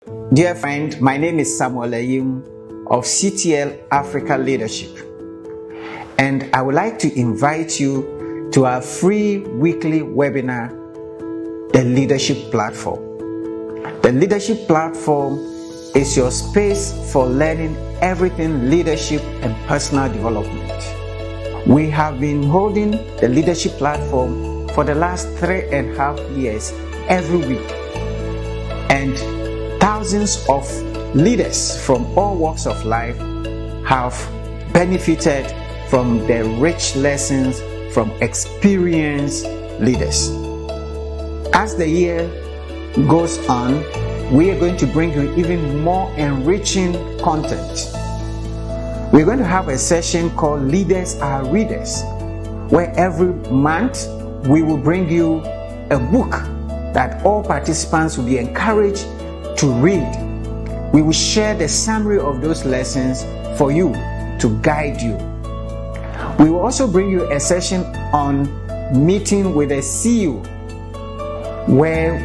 Dear friend, my name is Samuel Eyim of CTL Africa Leadership, and I would like to invite you to our free weekly webinar, The Leadership Platform. The Leadership Platform is your space for learning everything leadership and personal development. We have been holding the Leadership Platform for the last 3.5 years every week, and thousands of leaders from all walks of life have benefited from the rich lessons from experienced leaders. As the year goes on, we are going to bring you even more enriching content. We're going to have a session called Leaders Are Readers, where every month we will bring you a book that all participants will be encouraged to read. We will share the summary of those lessons for you to guide you. We will also bring you a session on meeting with a CEO, where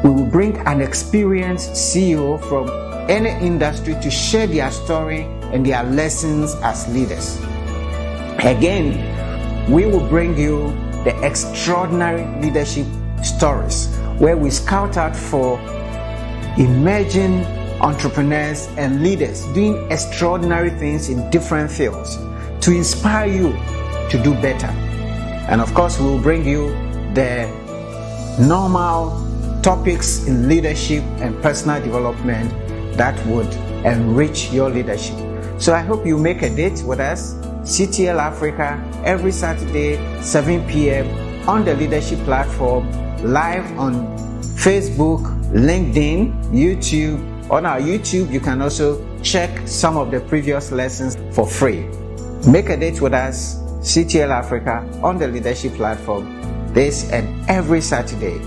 we will bring an experienced CEO from any industry to share their story and their lessons as leaders. Again, we will bring you the extraordinary leadership stories, where we scout out for emerging entrepreneurs and leaders doing extraordinary things in different fields to inspire you to do better. And of course, we will bring you the normal topics in leadership and personal development that would enrich your leadership. So I hope you make a date with us, CTL Africa, every Saturday, 7 p.m. on the Leadership Platform, live on Facebook, LinkedIn, YouTube. On our YouTube, you can also check some of the previous lessons for free. Make a date with us, CTL Africa, on the Leadership Platform, this and every Saturday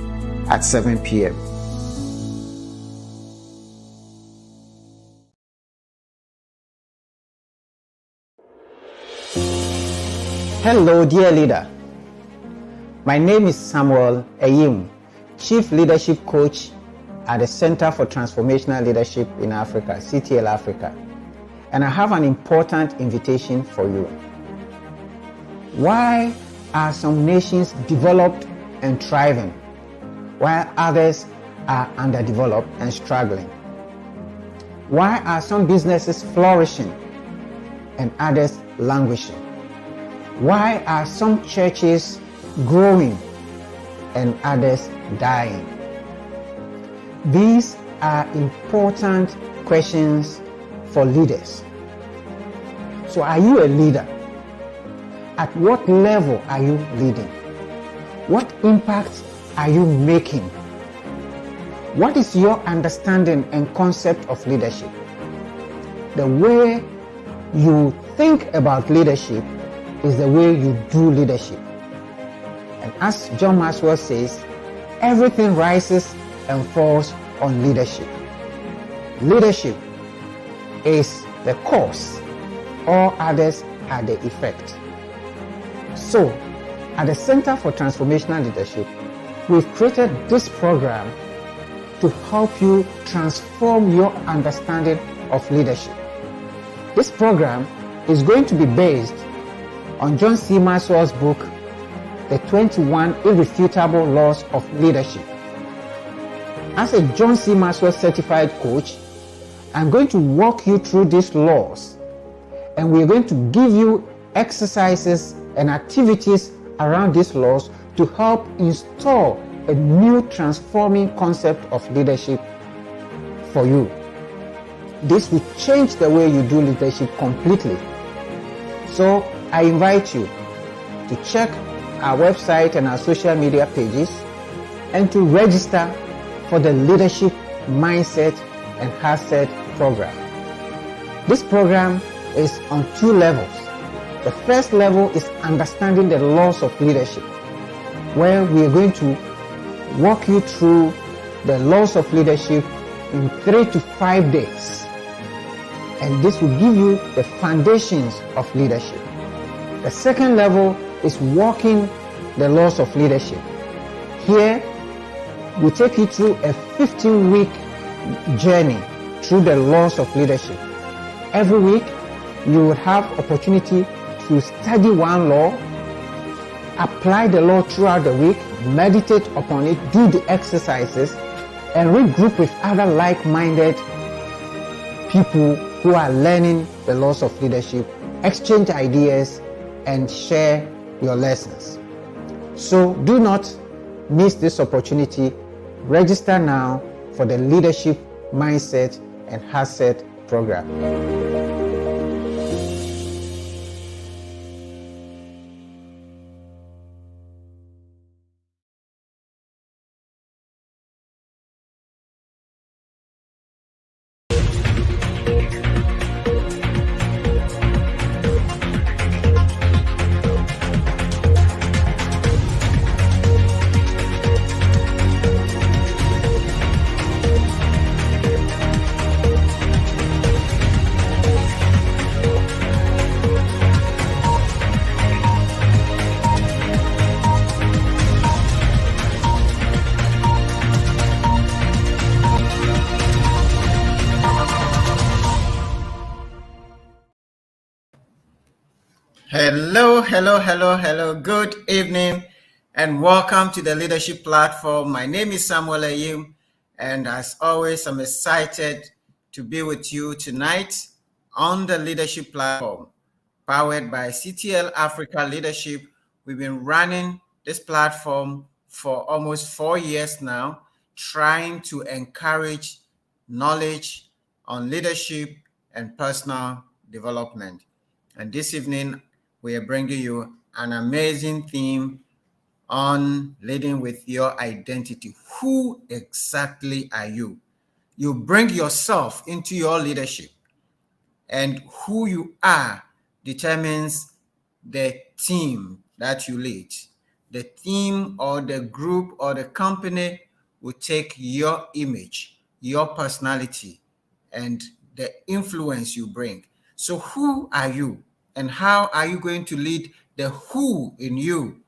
at 7 p.m. Hello, dear leader. My name is Samuel Eyim, Chief Leadership Coach at the Center for Transformational Leadership in Africa, CTL Africa. And I have an important invitation for you. Why are some nations developed and thriving, while others are underdeveloped and struggling? Why are some businesses flourishing and others languishing? Why are some churches growing and others dying? These are important questions for leaders. So are you a leader? At what level are you leading? What impact are you making? What is your understanding and concept of leadership? The way you think about leadership is the way you do leadership. And as John Maxwell says, everything rises and falls on leadership. Leadership is the cause, all others are the effect. So, at the Center for Transformational Leadership, we've created this program to help you transform your understanding of leadership. This program is going to be based on John C. Maxwell's book, The 21 Irrefutable Laws of Leadership. As a John C. Maxwell certified coach, I'm going to walk you through these laws, and we're going to give you exercises and activities around these laws to help install a new transforming concept of leadership for you. This will change the way you do leadership completely. So I invite you to check our website and our social media pages and to register for the Leadership Mindset and Heartset program. This program is on 2 levels. The first level is understanding the laws of leadership, where we are going to walk you through the laws of leadership in 3 to 5 days. And this will give you the foundations of leadership. The second level is walking the laws of leadership. Here, we take you through a 15-week journey through the laws of leadership. Every week, you will have opportunity to study one law, apply the law throughout the week, meditate upon it, do the exercises, and regroup with other like-minded people who are learning the laws of leadership, exchange ideas, and share your lessons. So do not miss this opportunity. Register now for the Leadership Mindset and Asset program. Hello. Good evening and welcome to the Leadership Platform. My name is Samuel Ayim, and as always, I'm excited to be with you tonight on the Leadership Platform, powered by CTL Africa Leadership. We've been running this platform for almost 4 years now, trying to encourage knowledge on leadership and personal development. And this evening, we are bringing you an amazing theme on leading with your identity. Who exactly are you? You bring yourself into your leadership, and who you are determines the team that you lead. The team or the group or the company will take your image, your personality, and the influence you bring. So who are you? And how are you going to lead the who in you?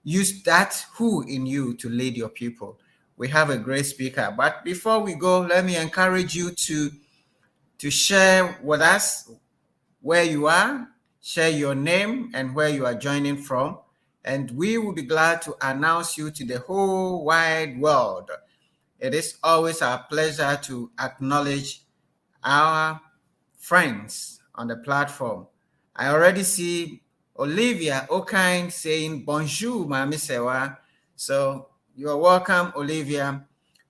Use that who in you to lead your people. We have a great speaker. But before we go, let me encourage you to share with us where you are, share your name and where you are joining from. And we will be glad to announce you to the whole wide world. It is always our pleasure to acknowledge our friends on the platform. I already see Olivia Okine saying bonjour, Mami Sewa. So you're welcome, Olivia.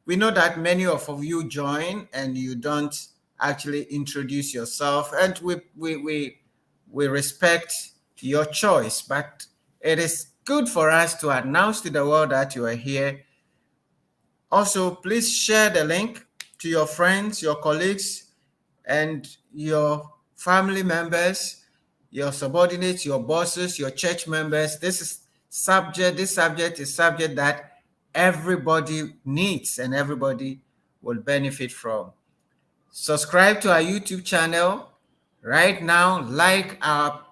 We know that many of you join and you don't actually introduce yourself, and we respect your choice, but it is good for us to announce to the world that you are here. Also, please share the link to your friends, your colleagues, and your family members, your subordinates, your bosses, your church members. This subject is subject that everybody needs and everybody will benefit from. Subscribe to our YouTube channel right now, like our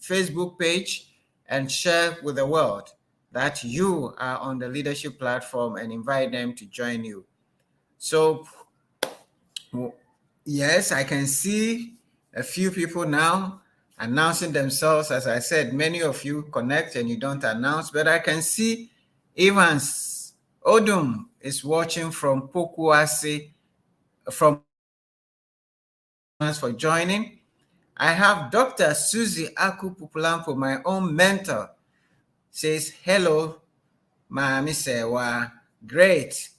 Facebook page, and share with the world that you are on the Leadership Platform and invite them to join you. So, yes, I can see a few people now announcing themselves. As I said, many of you connect and you don't announce, but I can see Evans Odum is watching from Pokuase, from for joining. I have Dr. Susie Aku Pupulampo, my own mentor, says, hello, Mami Sewa, great.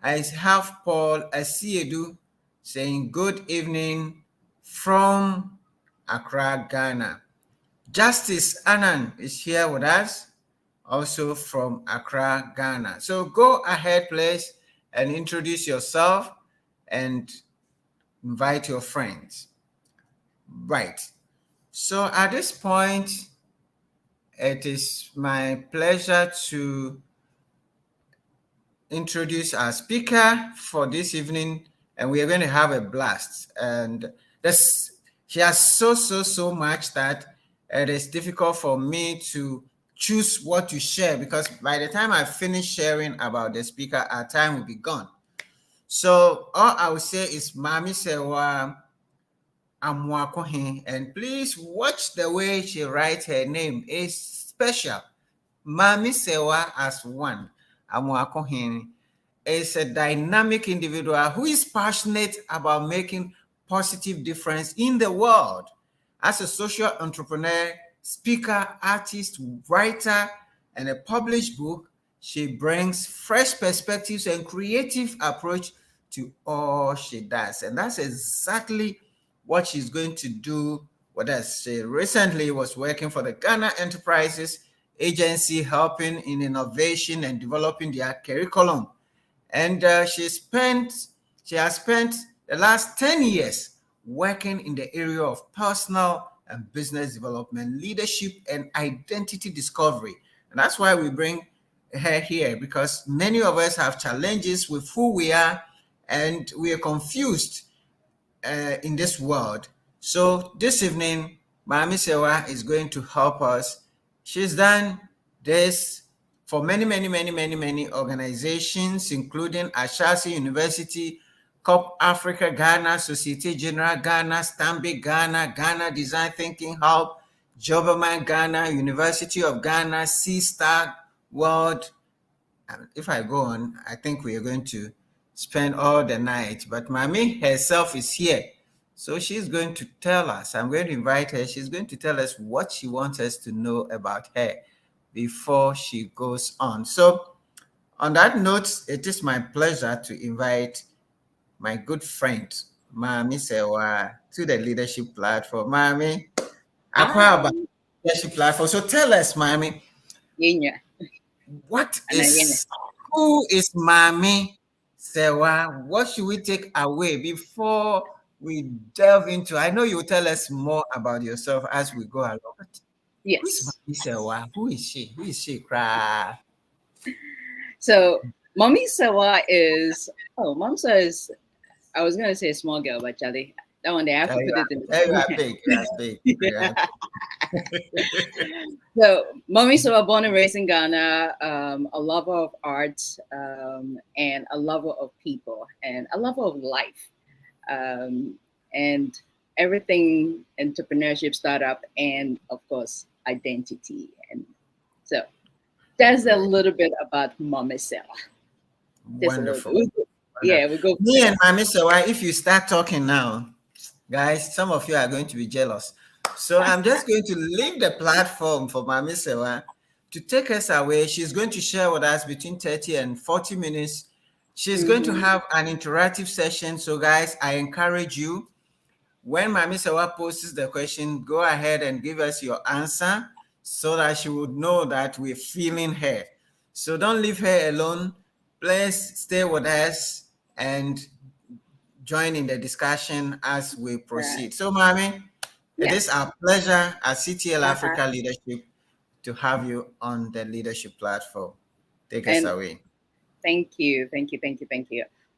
I have Paul Asiedu saying, good evening from Accra, Ghana. Justice Annan is here with us, also from Accra, Ghana. So go ahead, please, and introduce yourself and invite your friends. Right. So at this point, it is my pleasure to introduce our speaker for this evening, and we are going to have a blast. And she has so much that it is difficult for me to choose what to share, because by the time I finish sharing about the speaker, our time will be gone. So all I would say is Mami Sewa Amwakohe, and please watch the way she writes her name. It's special. Mami Sewa as one. Amwakohe is a dynamic individual who is passionate about making positive difference in the world. As a social entrepreneur, speaker, artist, writer, and a published book, she brings fresh perspectives and creative approach to all she does. And that's exactly what she's going to do with us. She recently was working for the Ghana Enterprises Agency, helping in innovation and developing their curriculum. And she has spent the last 10 years working in the area of personal and business development, leadership, and identity discovery. And that's why we bring her here, because many of us have challenges with who we are, and we are confused in this world. So this evening, Mami Sewa is going to help us. She's done this for many organizations, including Ashasi University, COP Africa Ghana, Societe Generale Ghana, Stanbic Ghana, Ghana Design Thinking Hub, Joberman Ghana, University of Ghana, C-Star World. And if I go on, I think we are going to spend all the night. But Mami herself is here. So she's going to tell us, I'm going to invite her, she's going to tell us what she wants us to know about her before she goes on. So on that note, it is my pleasure to invite my good friend, Mami Sewa, to the leadership platform. Mami, about leadership platform. So tell us, Mami, who is Mami Sewa? What should we take away before we delve into? I know you'll tell us more about yourself as we go along. Yes. Who is Mami Sewa? Who is she? Who is she? So Mami Sewa is, Mom says, I was going to say a small girl, but Charlie, that one day I have to put it in. That's big. Yeah. So Mami Sewa, born and raised in Ghana, a lover of art, and a lover of people, and a lover of life, and everything entrepreneurship, startup, and of course identity. And so that's a little bit about Mami Sewa. Wonderful. Yeah, we go. Me and Mami Sewa, if you start talking now, guys, some of you are going to be jealous. So I'm just going to leave the platform for Mami Sewa to take us away. She's going to share with us between 30 and 40 minutes. She's going to have an interactive session. So guys, I encourage you, when Mami Sewa poses the question, go ahead and give us your answer so that she would know that we're feeling her. So don't leave her alone. Please stay with us and join in the discussion as we proceed. So, Mami, it is our pleasure at CTL Africa Leadership to have you on the leadership platform. Take us away. Thank you.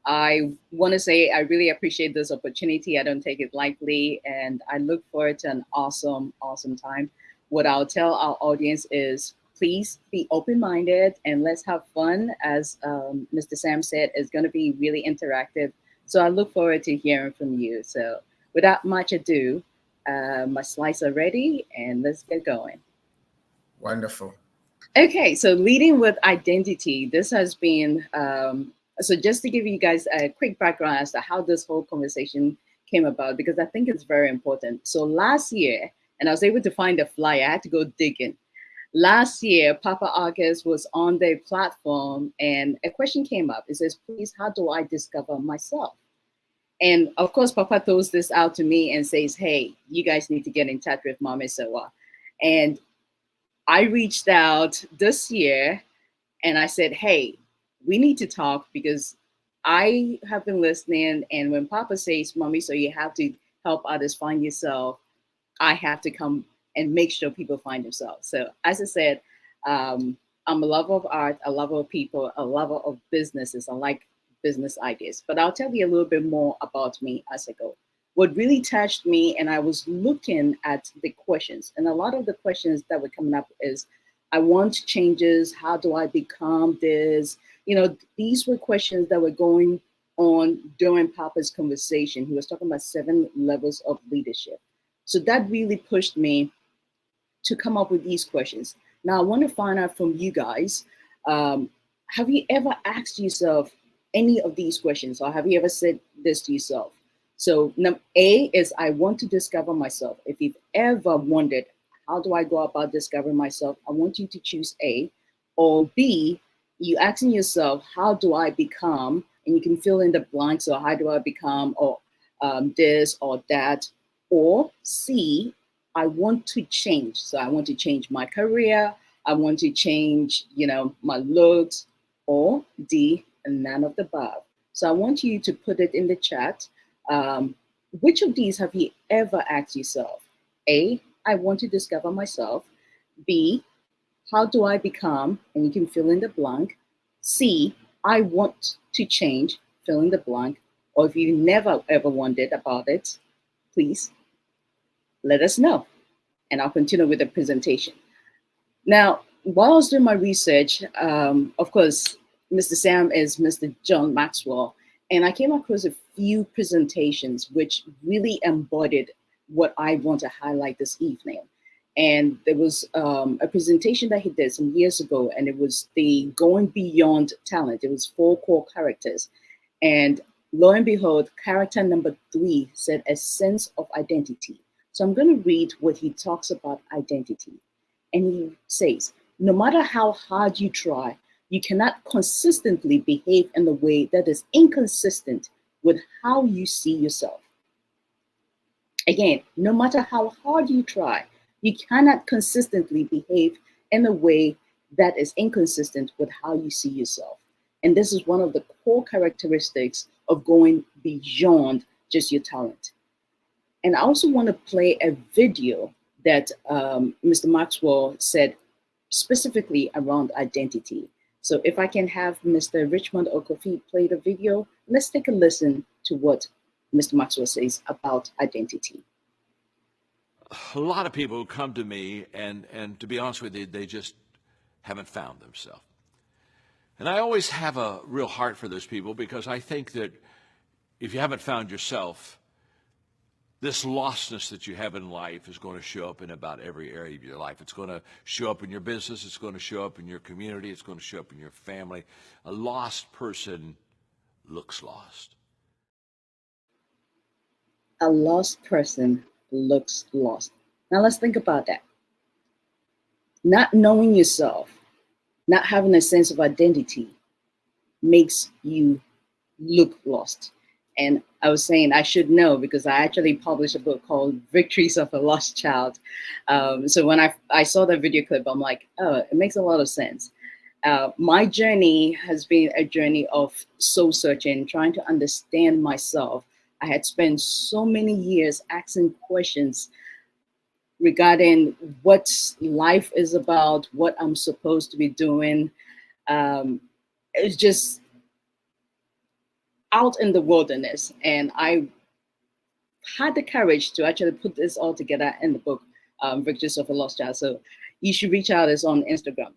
I want to say I really appreciate this opportunity. I don't take it lightly, and I look forward to an awesome time. What I'll tell our audience is, please be open-minded and let's have fun. As Mr. Sam said, it's going to be really interactive. So I look forward to hearing from you. So without much ado, my slides are ready and let's get going. Wonderful. Okay, so leading with identity. This has been, so just to give you guys a quick background as to how this whole conversation came about, because I think it's very important. So last year, and I was able to find a flyer, I had to go digging. Last year, Papa August was on the platform and a question came up. It says, please, how do I discover myself? And of course, Papa throws this out to me and says, hey, you guys need to get in touch with Mami Sewa. And I reached out this year and I said, hey, we need to talk because I have been listening. And when Papa says, Mami, so you have to help others find yourself, I have to come and make sure people find themselves. So as I said, I'm a lover of art, a lover of people, a lover of businesses. I like business ideas, but I'll tell you a little bit more about me as I go. What really touched me, and I was looking at the questions, and a lot of the questions that were coming up is, I want changes. How do I become this? You know, these were questions that were going on during Papa's conversation. He was talking about 7 levels of leadership. So that really pushed me to come up with these questions. Now, I want to find out from you guys, have you ever asked yourself any of these questions, or have you ever said this to yourself? So A is, I want to discover myself. If you've ever wondered, how do I go about discovering myself? I want you to choose A. Or B, you asking yourself, how do I become? And you can fill in the blanks. So how do I become, or this or that? Or C, I want to change. So I want to change my career. I want to change, my looks. Or D, none of the above. So I want you to put it in the chat. Which of these have you ever asked yourself? A, I want to discover myself. B, how do I become? And you can fill in the blank. C, I want to change, fill in the blank. Or if you never ever wondered about it, please let us know. And I'll continue with the presentation. Now, while I was doing my research, of course, Mr. Sam is Mr. John Maxwell. And I came across a few presentations which really embodied what I want to highlight this evening. And there was a presentation that he did some years ago, and it was the Going Beyond Talent. It was 4 core characters. And lo and behold, character number 3 said a sense of identity. So I'm going to read what he talks about identity. And he says, no matter how hard you try, you cannot consistently behave in a way that is inconsistent with how you see yourself. Again, no matter how hard you try, you cannot consistently behave in a way that is inconsistent with how you see yourself. And this is one of the core characteristics of going beyond just your talent. And I also want to play a video that Mr. Maxwell said specifically around identity. So if I can have Mr. Richmond Okofi play the video, let's take a listen to what Mr. Maxwell says about identity. A lot of people who come to me, and to be honest with you, they just haven't found themselves. And I always have a real heart for those people, because I think that if you haven't found yourself, this lostness that you have in life is going to show up in about every area of your life. It's going to show up in your business. It's going to show up in your community. It's going to show up in your family. A lost person looks lost. A lost person looks lost. Now let's think about that. Not knowing yourself, not having a sense of identity makes you look lost. And I was saying I should know, because I actually published a book called Victories of a Lost Child. So when I saw that video clip, I'm like, oh, it makes a lot of sense. My journey has been a journey of soul searching, trying to understand myself. I had spent so many years asking questions regarding what life is about, what I'm supposed to be doing. It's just out in the wilderness. And I had the courage to actually put this all together in the book, Victories of a Lost Child. So you should reach out. It's on Instagram.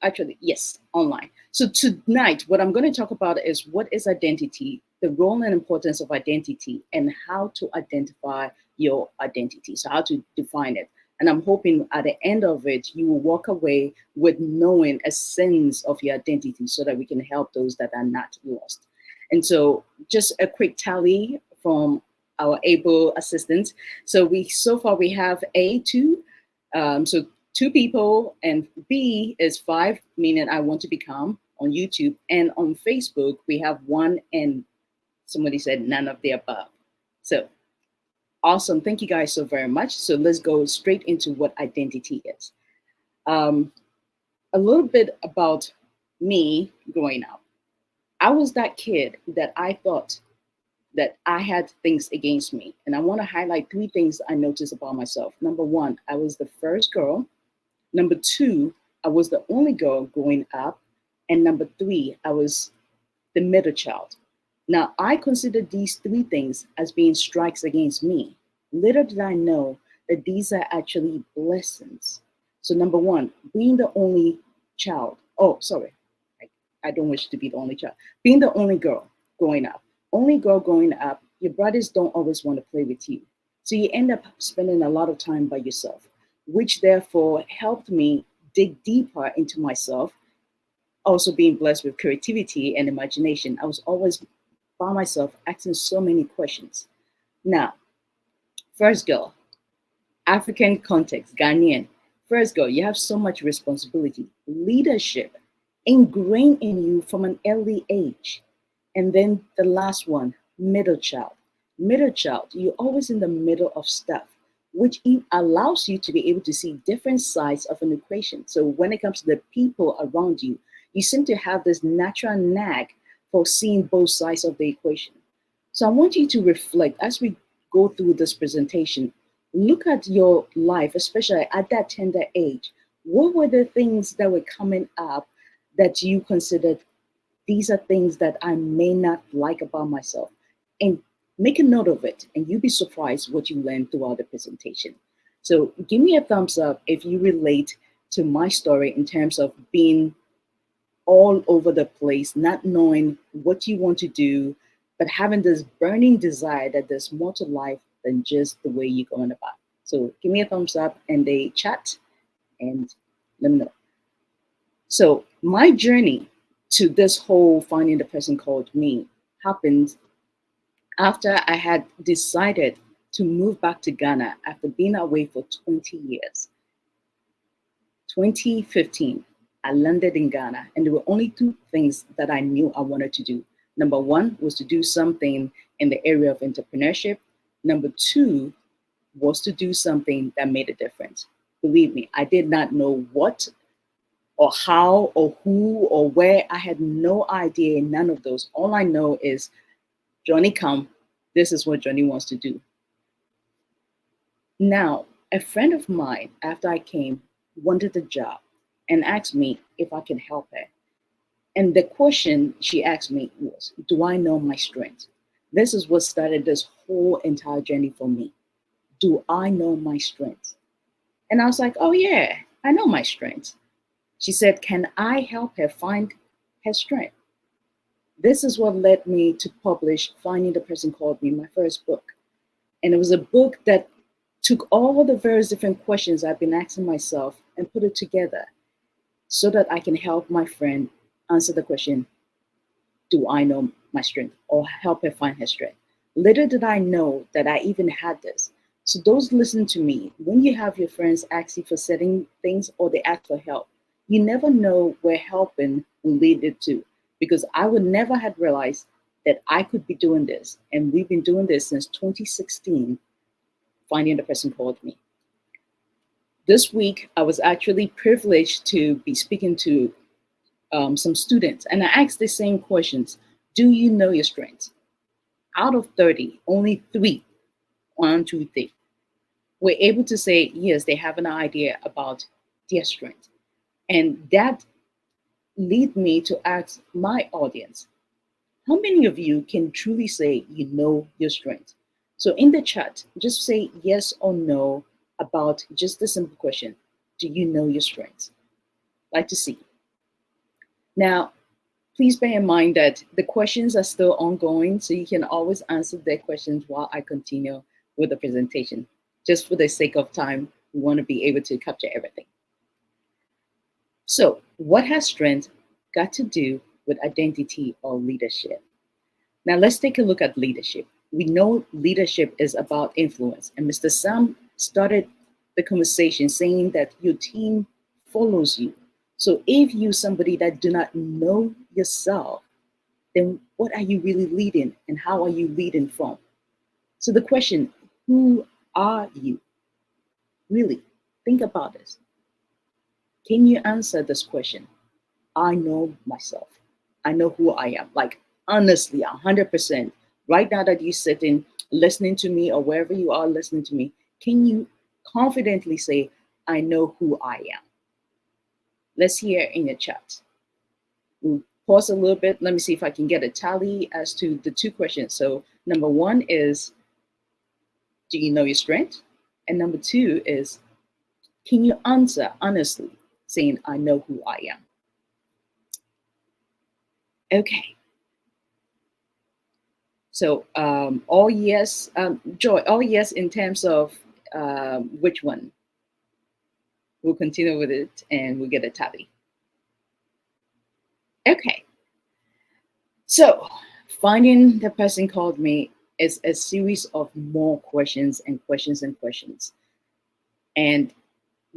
Actually, yes, online. So tonight, what I'm going to talk about is what is identity, the role and importance of identity, and how to identify your identity. So how to define it. And I'm hoping at the end of it, you will walk away with knowing a sense of your identity, so that we can help those that are not lost. And so just a quick tally from our able assistants. So far we have A2, so 2 people, and B is 5, meaning I want to become, on YouTube. And on Facebook, we have 1, and somebody said none of the above. So awesome. Thank you guys so very much. So let's go straight into what identity is. A little bit about me growing up. I was that kid that I thought that I had things against me. And I want to highlight 3 things I noticed about myself. Number 1, I was the first girl. Number 2, I was the only girl growing up. And number 3, I was the middle child. Now, I consider these 3 things as being strikes against me. Little did I know that these are actually blessings. So number 1, being the only child. Oh, sorry. I don't wish to be the only child. Being the only girl growing up, your brothers don't always want to play with you. So you end up spending a lot of time by yourself, which therefore helped me dig deeper into myself. Also being blessed with creativity and imagination, I was always by myself asking so many questions. Now, first girl, African context, Ghanaian. First girl, you have so much responsibility, leadership ingrained in you from an early age. And then the last one, middle child. Middle child, you're always in the middle of stuff, which allows you to be able to see different sides of an equation. So when it comes to the people around you, you seem to have this natural knack for seeing both sides of the equation. So I want you to reflect as we go through this presentation. Look at your life, especially at that tender age. What were the things that were coming up that you considered, these are things that I may not like about myself? And make a note of it, and you'll be surprised what you learn throughout the presentation. So give me a thumbs up if you relate to my story in terms of being all over the place, not knowing what you want to do, but having this burning desire that there's more to life than just the way you're going about. So give me a thumbs up in the chat and let me know. So my journey to this whole finding the person called me happened after I had decided to move back to Ghana after being away for 20 years. 2015, I landed in Ghana, and there were only two things that I knew I wanted to do. Number one was to do something in the area of entrepreneurship. Number two was to do something that made a difference. Believe me, I did not know what or how or who or where. I had no idea, none of those. All I know is Johnny come, this is what Johnny wants to do. Now, a friend of mine, after I came, wanted a job and asked me if I can help her. And the question she asked me was, do I know my strengths? This is what started this whole entire journey for me. Do I know my strengths? And I was like, oh yeah, I know my strengths. She said, can I help her find her strength? This is what led me to publish Finding the Person Called Me, my first book. And it was a book that took all the various different questions I've been asking myself and put it together so that I can help my friend answer the question, do I know my strength, or help her find her strength? Little did I know that I even had this. So those listen to me, when you have your friends ask you for certain things or they ask for help, you never know where helping will lead it to. Because I would never have realized that I could be doing this. And we've been doing this since 2016, Finding the Person Called Me. This week, I was actually privileged to be speaking to some students, and I asked the same questions. Do you know your strengths? Out of 30, only 3, 1, 2, 3, were able to say, yes, they have an idea about their strength. And that lead me to ask my audience, how many of you can truly say you know your strength? So in the chat, just say yes or no about just the simple question, do you know your strengths? I'd like to see. Now, please bear in mind that the questions are still ongoing, so you can always answer their questions while I continue with the presentation. Just for the sake of time, we want to be able to capture everything. So what has strength got to do with identity or leadership? Now let's take a look at leadership. We know leadership is about influence, and Mr. Sam started the conversation saying that your team follows you. So if you're somebody that do not know yourself, then what are you really leading, and how are you leading from? So the question, who are you? Really, think about this. Can you answer this question? I know myself. I know who I am. Like, honestly, 100%. Right now that you're sitting, listening to me, or wherever you are listening to me, can you confidently say, I know who I am? Let's hear in the chat. We'll pause a little bit. Let me see if I can get a tally as to the two questions. So number one is, do you know your strength? And number two is, can you answer honestly, saying, I know who I am? Okay. So all yes, Joy, all yes in terms of which one? We'll continue with it and we'll get a tally. Okay. So finding the person called me is a series of more questions and questions and questions. And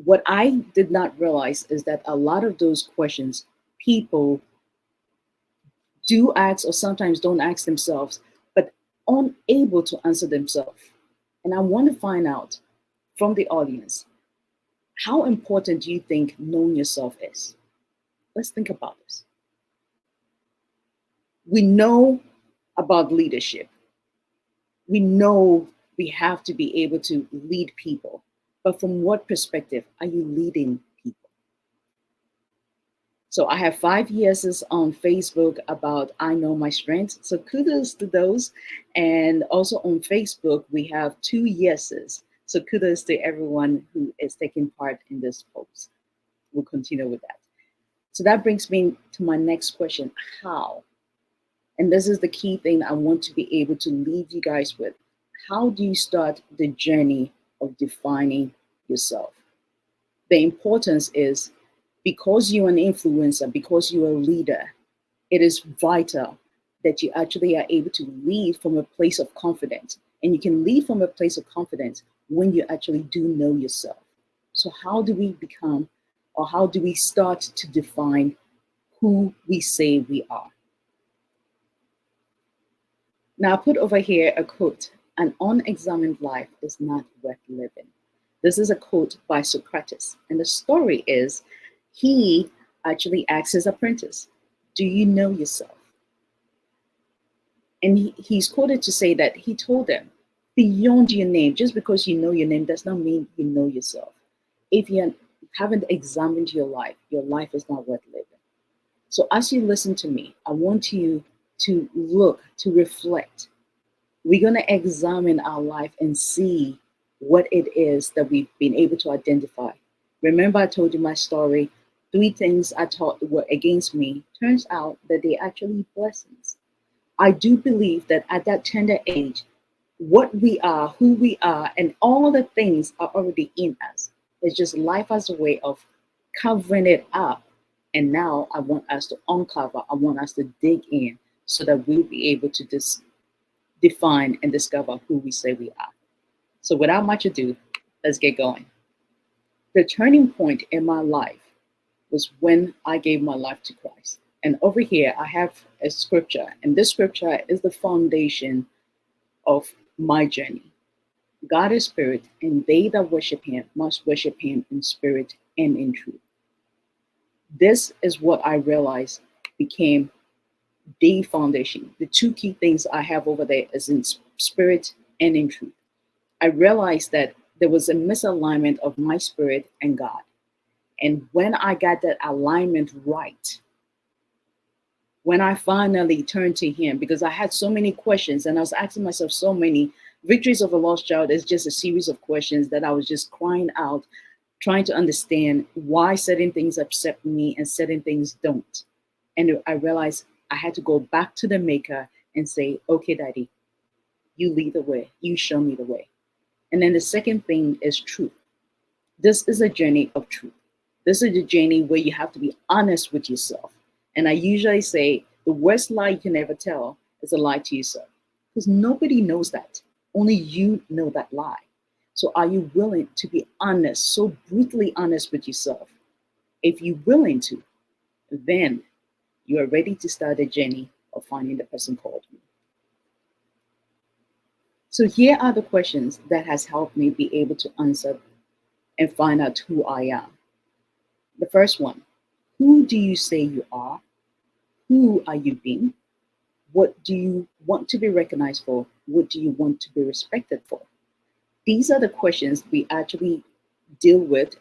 what I did not realize is that a lot of those questions people do ask or sometimes don't ask themselves, but unable to answer themselves. And I want to find out from the audience, how important do you think knowing yourself is? Let's think about this. We know about leadership. We know we have to be able to lead people, but from what perspective are you leading people? So I have 5 yeses on Facebook about I know my strengths. So kudos to those. And also on Facebook, we have 2 yeses. So kudos to everyone who is taking part in this post. We'll continue with that. So that brings me to my next question, how? And this is the key thing I want to be able to leave you guys with. How do you start the journey of defining yourself? The importance is, because you're an influencer, because you're a leader, it is vital that you actually are able to lead from a place of confidence. And you can lead from a place of confidence when you actually do know yourself. So how do we become, or how do we start to define who we say we are? Now I put over here a quote, an unexamined life is not worth living. This is a quote by Socrates. And the story is, he actually asked his apprentice, do you know yourself? And he's quoted to say that he told them, beyond your name, just because you know your name does not mean you know yourself. If you haven't examined your life is not worth living. So as you listen to me, I want you to look, to reflect. We're going to examine our life and see what it is that we've been able to identify. Remember, I told you my story. 3 things I thought were against me. Turns out that they're actually blessings. I do believe that at that tender age, what we are, who we are, and all the things are already in us. It's just life as a way of covering it up. And now I want us to uncover, I want us to dig in so that we'll be able to define and discover who we say we are. So without much ado, let's get going. The turning point in my life was when I gave my life to Christ. And over here, I have a scripture, and this scripture is the foundation of my journey. God is spirit, and they that worship him must worship him in spirit and in truth. This is what I realized became the foundation. The 2 key things I have over there is in spirit and in truth. I realized that there was a misalignment of my spirit and God. And when I got that alignment right, when I finally turned to him, because I had so many questions and I was asking myself so many, Victories of a Lost Child is just a series of questions that I was just crying out, trying to understand why certain things upset me and certain things don't. And I realized I had to go back to the maker and say, okay, Daddy, you lead the way, you show me the way. And then the second thing is truth. This is a journey of truth. This is a journey where you have to be honest with yourself. And I usually say the worst lie you can ever tell is a lie to yourself, because nobody knows that. Only you know that lie. So are you willing to be honest, so brutally honest with yourself? If you're willing to, then you are ready to start the journey of finding the person called you. So here are the questions that has helped me be able to answer and find out who I am. The first one, who do you say you are? Who are you being? What do you want to be recognized for? What do you want to be respected for? These are the questions we actually deal with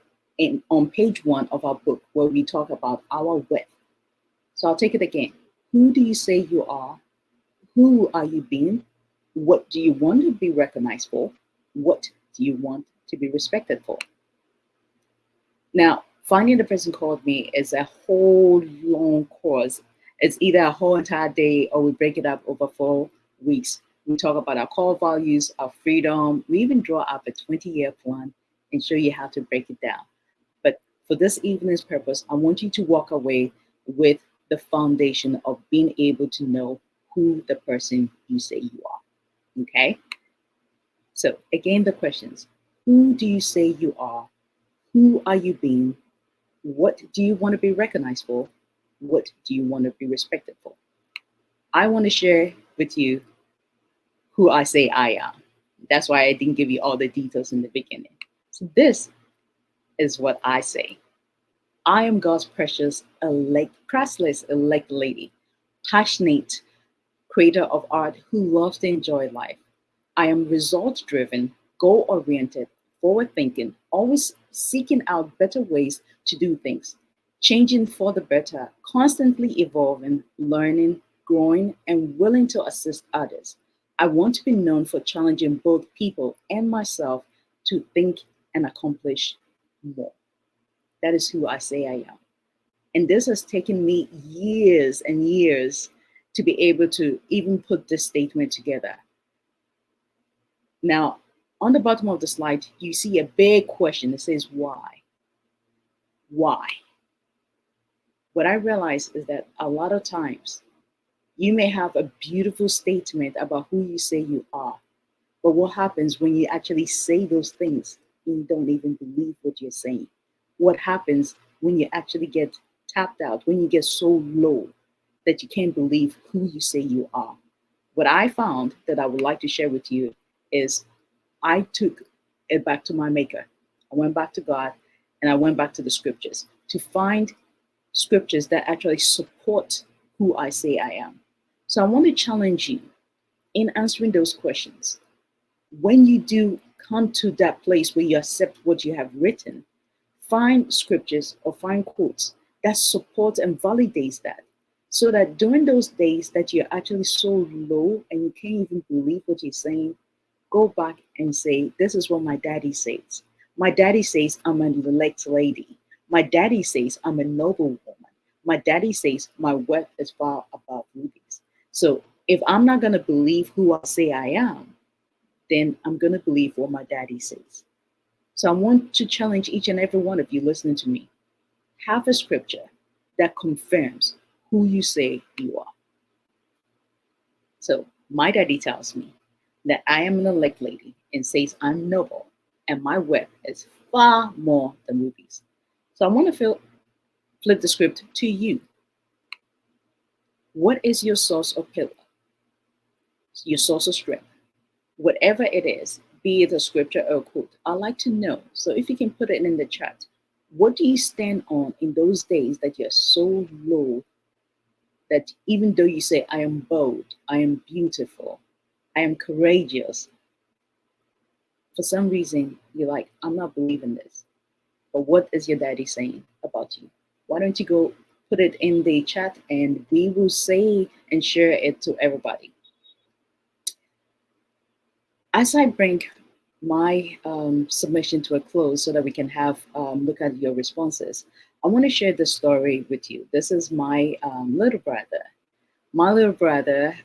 on page 1 of our book, where we talk about our worth. So I'll take it again. Who do you say you are? Who are you being? What do you want to be recognized for? What do you want to be respected for? Now, finding the person called me is a whole long course. It's either a whole entire day or we break it up over 4 weeks. We talk about our core values, our freedom. We even draw up a 20-year plan and show you how to break it down. But for this evening's purpose, I want you to walk away with the foundation of being able to know who the person you say you are. Okay? So again, the questions. Who do you say you are? Who are you being? What do you want to be recognized for? What do you want to be respected for? I want to share with you who I say I am. That's why I didn't give you all the details in the beginning. So this is what I say. I am God's precious, priceless elect lady, passionate creator of art who loves to enjoy life. I am result-driven, goal-oriented, forward-thinking, always seeking out better ways to do things, changing for the better, constantly evolving, learning, growing, and willing to assist others. I want to be known for challenging both people and myself to think and accomplish more. That is who I say I am. And this has taken me years and years to be able to even put this statement together. Now, on the bottom of the slide, you see a big question that says, why? Why? What I realize is that a lot of times you may have a beautiful statement about who you say you are, but what happens when you actually say those things and you don't even believe what you're saying? What happens when you actually get tapped out, when you get so low that you can't believe who you say you are? What I found that I would like to share with you is I took it back to my maker. I went back to God and I went back to the scriptures to find scriptures that actually support who I say I am. So I want to challenge you in answering those questions. When you do come to that place where you accept what you have written, find scriptures or find quotes that support and validates that, so that during those days that you're actually so low and you can't even believe what you're saying, go back and say, this is what my daddy says. My daddy says I'm an elect lady. My daddy says I'm a noble woman. My daddy says my worth is far above rubies. So if I'm not going to believe who I say I am, then I'm going to believe what my daddy says. So I want to challenge each and every one of you listening to me. Have a scripture that confirms who you say you are. So my daddy tells me that I am an elect lady and says I'm noble and my worth is far more than rubies. So I want to flip the script to you. What is your source of pillar? Your source of strength? Whatever it is, be it a scripture or a quote, I'd like to know. So if you can put it in the chat, what do you stand on in those days that you're so low that even though you say, I am bold, I am beautiful, I am courageous, for some reason, you're like, I'm not believing this. But what is your daddy saying about you? Why don't you go put it in the chat and we will say and share it to everybody. As I bring my submission to a close so that we can have look at your responses, I want to share this story with you. This is my little brother. My little brother,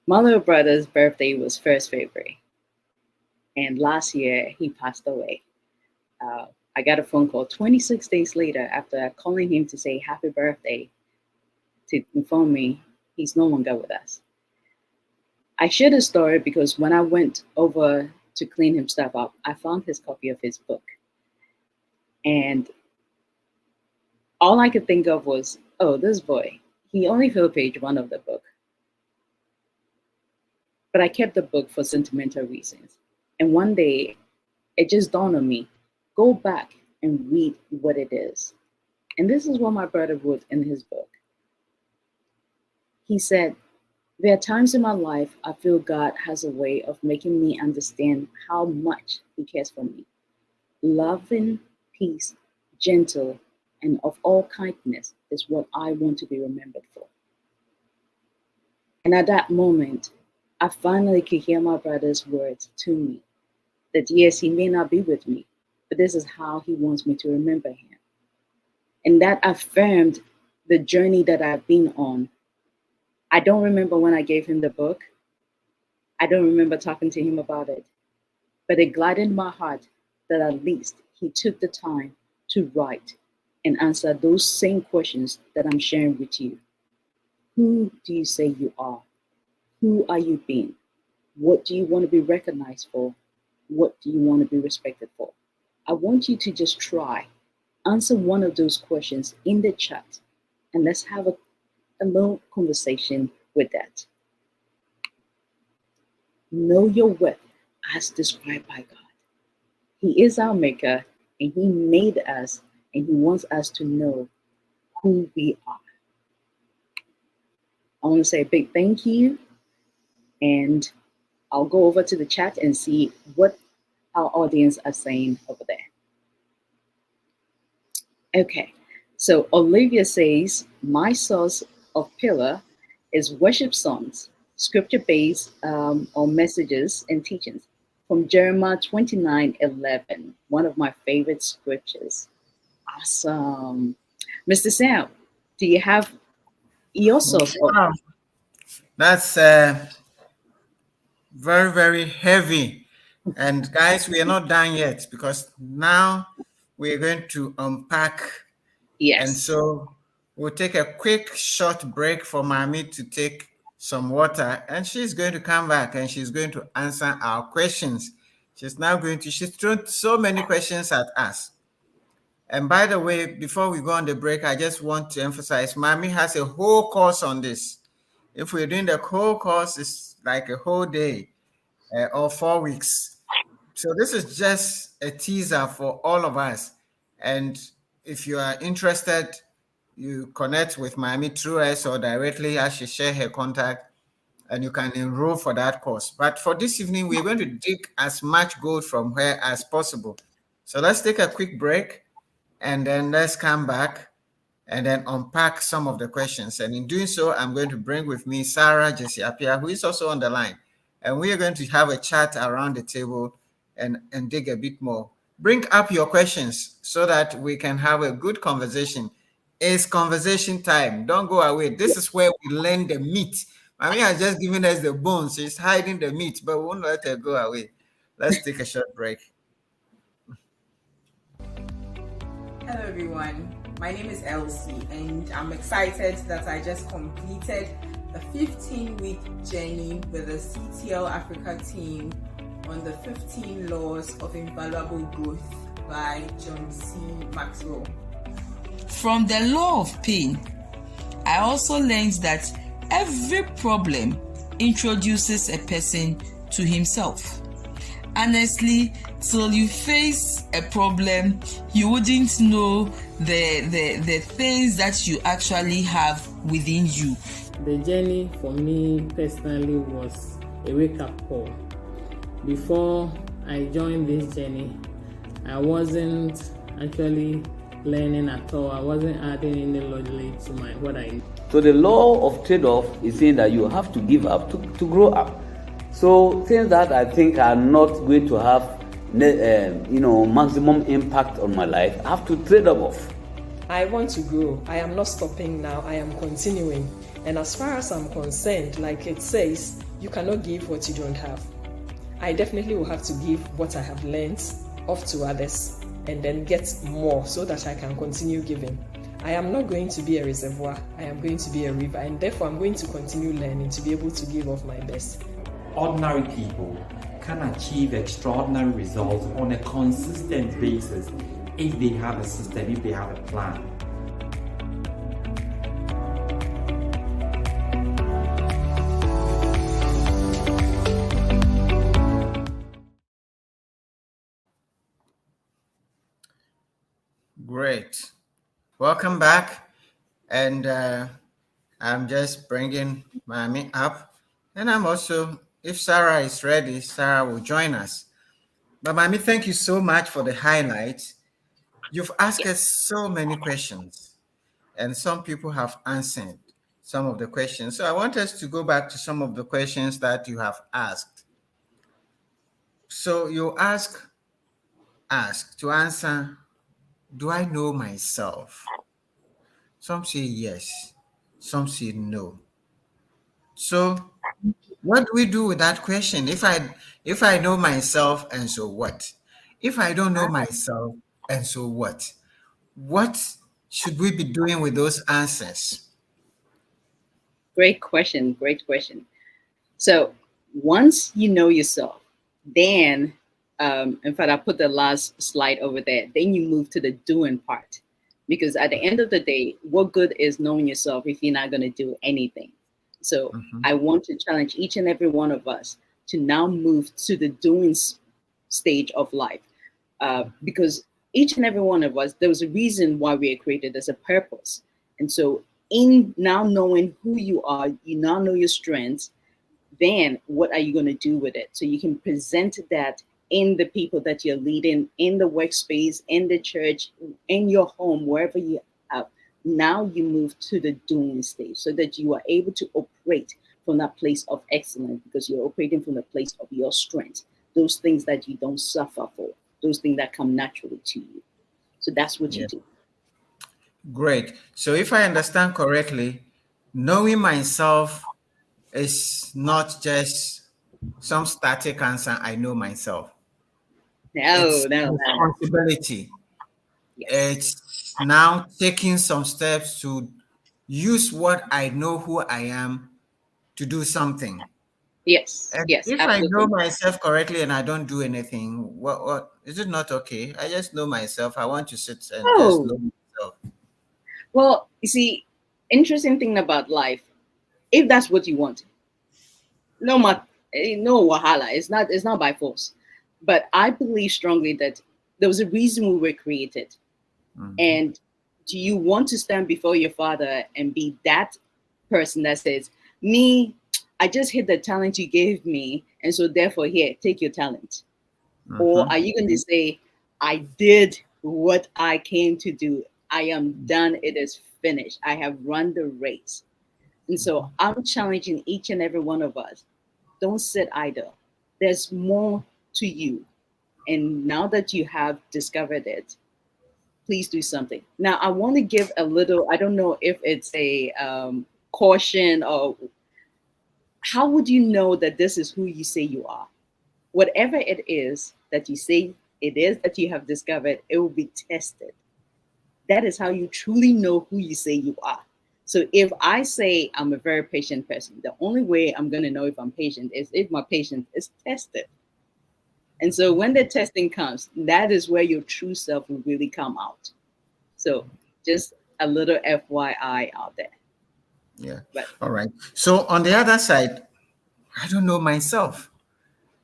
my little brother's birthday was 1st February. And last year he passed away. I got a phone call 26 days later after calling him to say happy birthday to inform me he's no longer with us. I share this story because when I went over to clean him stuff up, I found his copy of his book. And all I could think of was, oh, this boy, he only filled page 1 of the book. But I kept the book for sentimental reasons. And one day, it just dawned on me, go back and read what it is. And this is what my brother wrote in his book. He said, there are times in my life I feel God has a way of making me understand how much he cares for me. Loving, peace, gentle, and of all kindness is what I want to be remembered for. And at that moment, I finally could hear my brother's words to me, that yes, he may not be with me, but this is how he wants me to remember him. And that affirmed the journey that I've been on. I don't remember when I gave him the book. I don't remember talking to him about it, but it gladdened my heart that at least he took the time to write and answer those same questions that I'm sharing with you. Who do you say you are? Who are you being? What do you want to be recognized for? What do you want to be respected for? I want you to just try, answer one of those questions in the chat, and let's have a little conversation with that. Know your worth as described by God. He is our maker, and He made us, and He wants us to know who we are. I want to say a big thank you, and I'll go over to the chat and see what our audience are saying over there. Okay, so Olivia says, my source of pillar is worship songs, scripture-based on messages and teachings from Jeremiah 29:11, one of my favorite scriptures. Awesome. Mr. Sam, do you have your source? Wow. That's very, very heavy. And guys, we are not done yet because now we're going to unpack. Yes. And so we'll take a quick short break for Mami to take some water, and she's going to come back and she's going to answer our questions. She's thrown so many questions at us. And by the way, before we go on the break, I just want to emphasize Mami has a whole course on this. If we're doing the whole course, it's like a whole day or 4 weeks. So this is just a teaser for all of us. And if you are interested, you connect with Mami through us or directly as she share her contact, and you can enroll for that course. But for this evening, we're going to dig as much gold from her as possible. So let's take a quick break, and then let's come back and then unpack some of the questions. And in doing so, I'm going to bring with me Sarah Jesse Apia, who is also on the line. And we are going to have a chat around the table and dig a bit more. Bring up your questions so that we can have a good conversation. It's conversation time. Don't go away. This is where we learn the meat. Mami has just given us the bones. She's hiding the meat, but we won't let her go away. Let's take a short break. Hello everyone, my name is Elsie and I'm excited that I just completed a 15-week journey with the CTL Africa team on the 15 Laws of Invaluable Growth by John C. Maxwell. From the law of pain, I also learned that every problem introduces a person to himself. Honestly, till you face a problem, you wouldn't know the things that you actually have within you. The journey for me personally was a wake-up call. Before I joined this journey, I wasn't actually learning at all. I wasn't adding any logic to what I knew. So the law of trade-off is saying that you have to give up to grow up. So things that I think are not going to have maximum impact on my life, I have to trade them off. I want to grow. I am not stopping now. I am continuing. And as far as I'm concerned, like it says, you cannot give what you don't have. I definitely will have to give what I have learned off to others and then get more so that I can continue giving. I am not going to be a reservoir. I am going to be a river, and therefore I'm going to continue learning to be able to give of my best. Ordinary people can achieve extraordinary results on a consistent basis if they have a system, if they have a plan. Great. Welcome back. And I'm just bringing Mami up. And I'm also, if Sarah is ready, Sarah will join us. But Mami, thank you so much for the highlights. You've asked us so many questions, and some people have answered some of the questions. So I want us to go back to some of the questions that you have asked. So you ask to answer, do I know myself? Some say yes, some say no. So what do we do with that question? If I know myself, and so what? If I don't know myself, and so what? What should we be doing with those answers? Great question. Great question. So once you know yourself, then, in fact, I put the last slide over there. Then you move to the doing part. Because at the end of the day, what good is knowing yourself if you're not going to do anything? So I want to challenge each and every one of us to now move to the doing stage of life. Because each and every one of us, there was a reason why we are created. There's a purpose. And so in now knowing who you are, you now know your strengths, then what are you going to do with it? So you can present that in the people that you're leading, in the workspace, in the church, in your home, wherever you are. Now you move to the doing stage so that you are able to operate from that place of excellence, because you're operating from the place of your strength, those things that you don't suffer for, those things that come naturally to you. So that's what you do. Great. So if I understand correctly, knowing myself is not just some static answer, I know myself. No. Responsibility. Yes. It's now taking some steps to use what I know who I am to do something. Yes. And yes. if Absolutely. I know myself correctly and I don't do anything, what is it not okay? I just know myself. I want to sit and just know myself. Well, you see, interesting thing about life, if that's what you want, no wahala. It's not by force. But I believe strongly that there was a reason we were created. And do you want to stand before your Father and be that person that says, me, I just hit the talent you gave me, and so therefore here, take your talent? Or are you going to say, I did what I came to do, I am done, it is finished, I have run the race? And so I'm challenging each and every one of us, don't sit idle. There's more to you. And now that you have discovered it, please do something. Now, I want to give a little, I don't know if it's a caution, or how would you know that this is who you say you are? Whatever it is that you say it is that you have discovered, it will be tested. That is how you truly know who you say you are. So if I say I'm a very patient person, the only way I'm going to know if I'm patient is if my patience is tested. And so when the testing comes, that is where your true self will really come out. So just a little FYI out there. Yeah. All right. So on the other side, I don't know myself.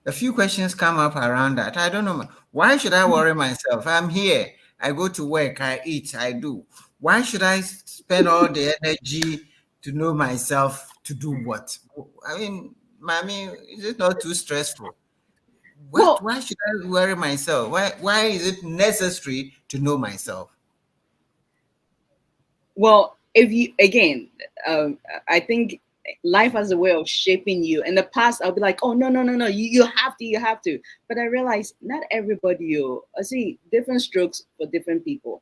A few questions come up around that. I don't know. Why should I worry myself? I'm here. I go to work. I eat. I do. Why should I spend all the energy to know myself to do what? I mean, mommy, is it not too stressful? Why should I worry myself? Why is it necessary to know myself? Well, if you, again, I think life has a way of shaping you. In the past, I'll be like, oh, no, you have to. But I realize not everybody, I see different strokes for different people.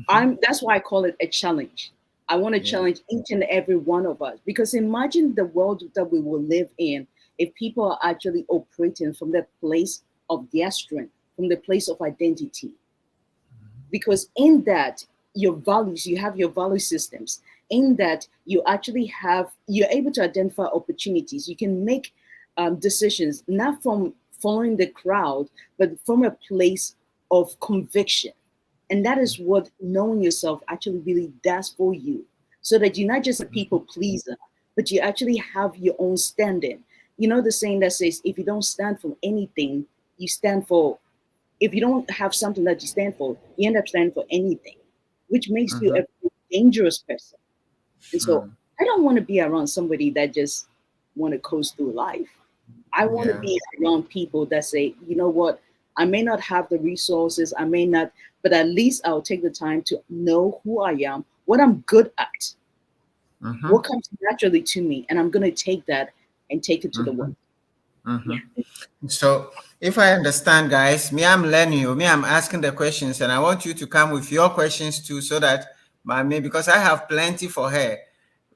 That's why I call it a challenge. I want to challenge each and every one of us, because imagine the world that we will live in if people are actually operating from the place of their strength, from the place of identity. Because in that, your values, you have your value systems. In that, you're able to identify opportunities. You can make decisions, not from following the crowd, but from a place of conviction. And that is what knowing yourself actually really does for you, so that you're not just a people pleaser, but you actually have your own standing. You know the saying that says, if you don't stand for anything, you stand for, if you don't have something that you stand for, you end up standing for anything, which makes you a dangerous person. And so I don't want to be around somebody that just want to coast through life. I want to be around people that say, you know what, I may not have the resources, I may not, but at least I'll take the time to know who I am, what I'm good at, what comes naturally to me, and I'm going to take that and take it to the world. So if I understand, guys, I'm learning you, I'm asking the questions, and I want you to come with your questions too, so that Mommy, because I have plenty for her,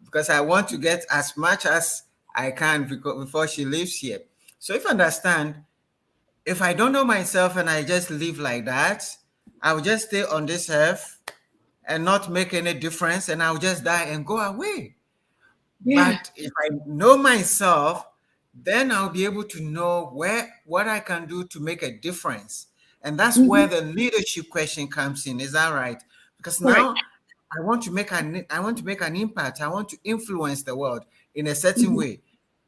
because I want to get as much as I can before she leaves here. So if you understand, if I don't know myself and I just live like that, I will just stay on this earth and not make any difference, and I'll just die and go away. Yeah. But if I know myself, then I'll be able to know what I can do to make a difference. And that's where the leadership question comes in. Is that right? Because now I want to make an impact. I want to influence the world in a certain way.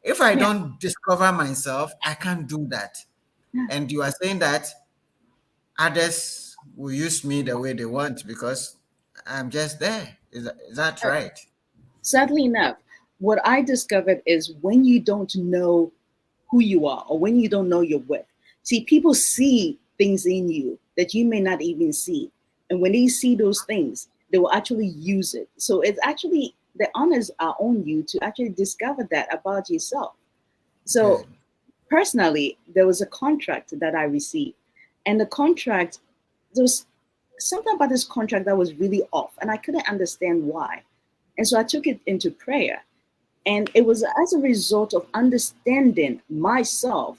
If I don't discover myself, I can't do that. And you are saying that others will use me the way they want because I'm just there. Is that right? Sadly enough, what I discovered is when you don't know who you are or when you don't know your worth. See, people see things in you that you may not even see. And when they see those things, they will actually use it. So it's actually, the honors are on you to actually discover that about yourself. So personally, there was a contract that I received. And the contract, there was something about this contract that was really off. And I couldn't understand why. And so I took it into prayer. And it was as a result of understanding myself.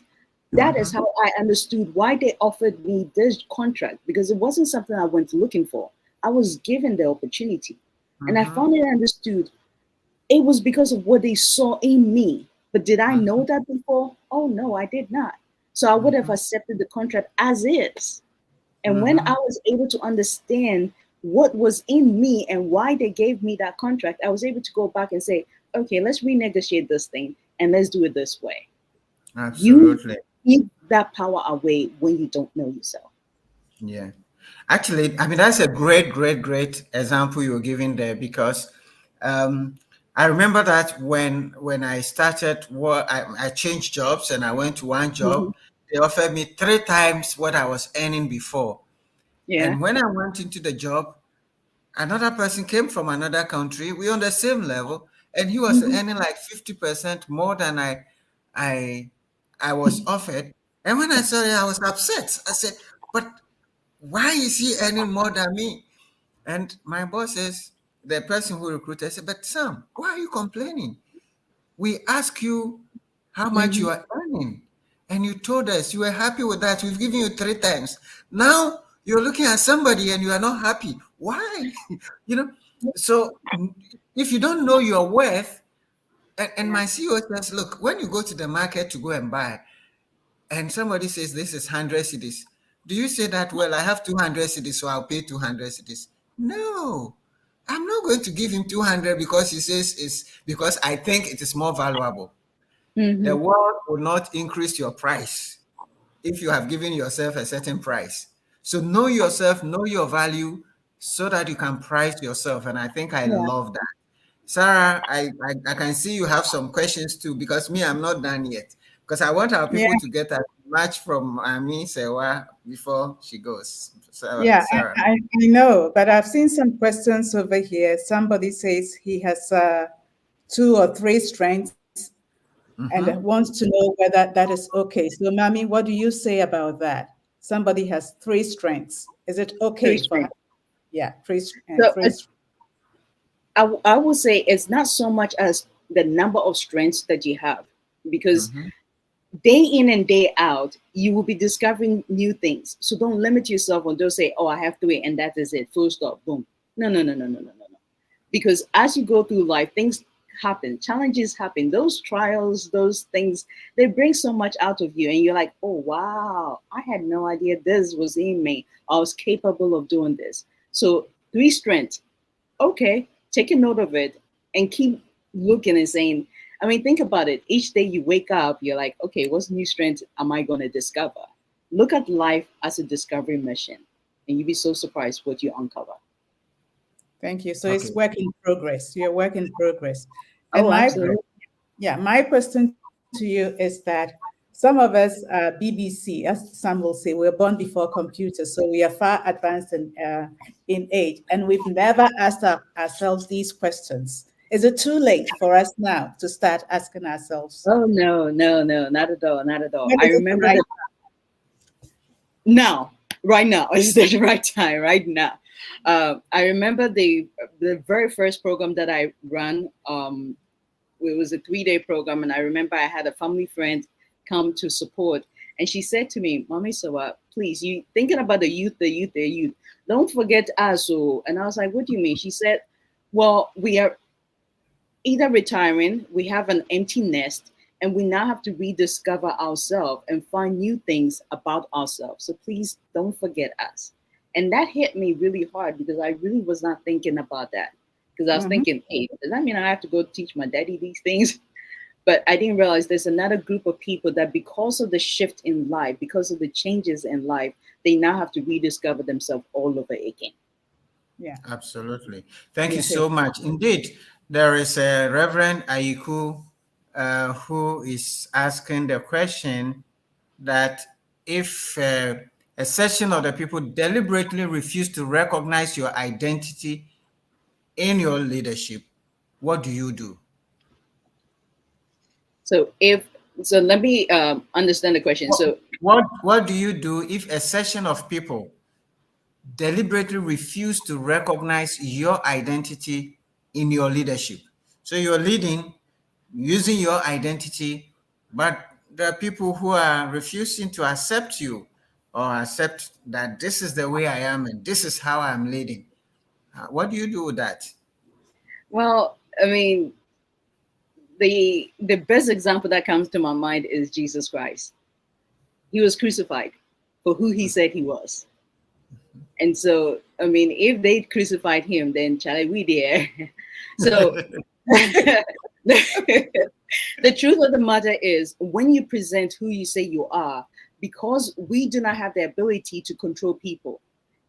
That is how I understood why they offered me this contract, because it wasn't something I went looking for. I was given the opportunity. And I finally understood it was because of what they saw in me. But did I know that before? Oh, no, I did not. So I would have accepted the contract as is. And when I was able to understand what was in me and why they gave me that contract, I was able to go back and say, okay, let's renegotiate this thing and let's do it this way. Absolutely. You give that power away when you don't know yourself. Yeah. Actually, I mean, that's a great example you were giving there, because I remember that when I started, I changed jobs and I went to one job. They offered me 3 times what I was earning before. Yeah. And when I went into the job, another person came from another country. We were on the same level, and he was earning like 50% more than I was offered. And when I saw it, I was upset. I said, but why is he earning more than me? And my boss says, the person who recruited said, but Sam, why are you complaining? We asked you how much you are earning, and you told us you were happy with that. We've given you 3 times. Now you're looking at somebody and you are not happy. Why? So if you don't know your worth, and my CEO says, look, when you go to the market to go and buy, and somebody says this is 100 cedis, do you say that, well, I have 200 cedis, so I'll pay 200 cedis? No, I'm not going to give him 200 because he says it's because I think it is more valuable. The world will not increase your price if you have given yourself a certain price. So know yourself, know your value, so that you can price yourself. And I think I love that. Sarah, I can see you have some questions too, because me, I'm not done yet. Because I want our people to get as much from Ami Sewa before she goes. Sarah. I know, but I've seen some questions over here. Somebody says he has 2 or 3 strengths and wants to know whether that is okay. So, Mami, what do you say about that? Somebody has 3 strengths. Is it okay for her? Yeah, 3 strengths. I would say it's not so much as the number of strengths that you have, because day in and day out, you will be discovering new things. So don't limit yourself and don't say, oh, I have 3 and that is it, full stop, boom. No. Because as you go through life, things happen, challenges happen, those trials, those things, they bring so much out of you. And you're like, oh, wow, I had no idea this was in me. I was capable of doing this. So 3 strengths, okay, take a note of it and keep looking and saying, I mean, think about it. Each day you wake up, you're like, okay, what's new strength am I going to discover? Look at life as a discovery mission, and you'll be so surprised what you uncover. Thank you. So it's work in progress. You're work in progress. And my question to you is that some of us are BBC, as some will say, we're born before computers, so we are far advanced in age, and we've never asked ourselves these questions. Is it too late for us now to start asking ourselves? Oh, no, not at all, not at all. I remember now, right now is the right time, right now. I remember the very first program that I ran. It was a 3-day program, and I remember I had a family friend come to support, and she said to me, "Mommy Sawa, please, you thinking about the youth, don't forget us." And I was like, "What do you mean?" She said, "Well, we are either retiring, we have an empty nest, and we now have to rediscover ourselves and find new things about ourselves. So please don't forget us." And that hit me really hard because I really was not thinking about that. Because I was thinking, hey, does that mean I have to go teach my daddy these things? But I didn't realize there's another group of people that because of the shift in life, because of the changes in life, they now have to rediscover themselves all over again. Yeah. Absolutely. Thank you so much. Indeed, there is a Reverend Ayiku who is asking the question that if a section of the people deliberately refuse to recognize your identity in your leadership, what do you do? So let me understand the question. So what do you do if a section of people deliberately refuse to recognize your identity in your leadership? So you're leading using your identity, but there are people who are refusing to accept you or accept that this is the way I am and this is how I'm leading. What do you do with that? Well, I mean, the best example that comes to my mind is Jesus Christ. He was crucified for who he said he was. And so, I mean, if they crucified him, then Charlie, we there. So the truth of the matter is, when you present who you say you are, because we do not have the ability to control people.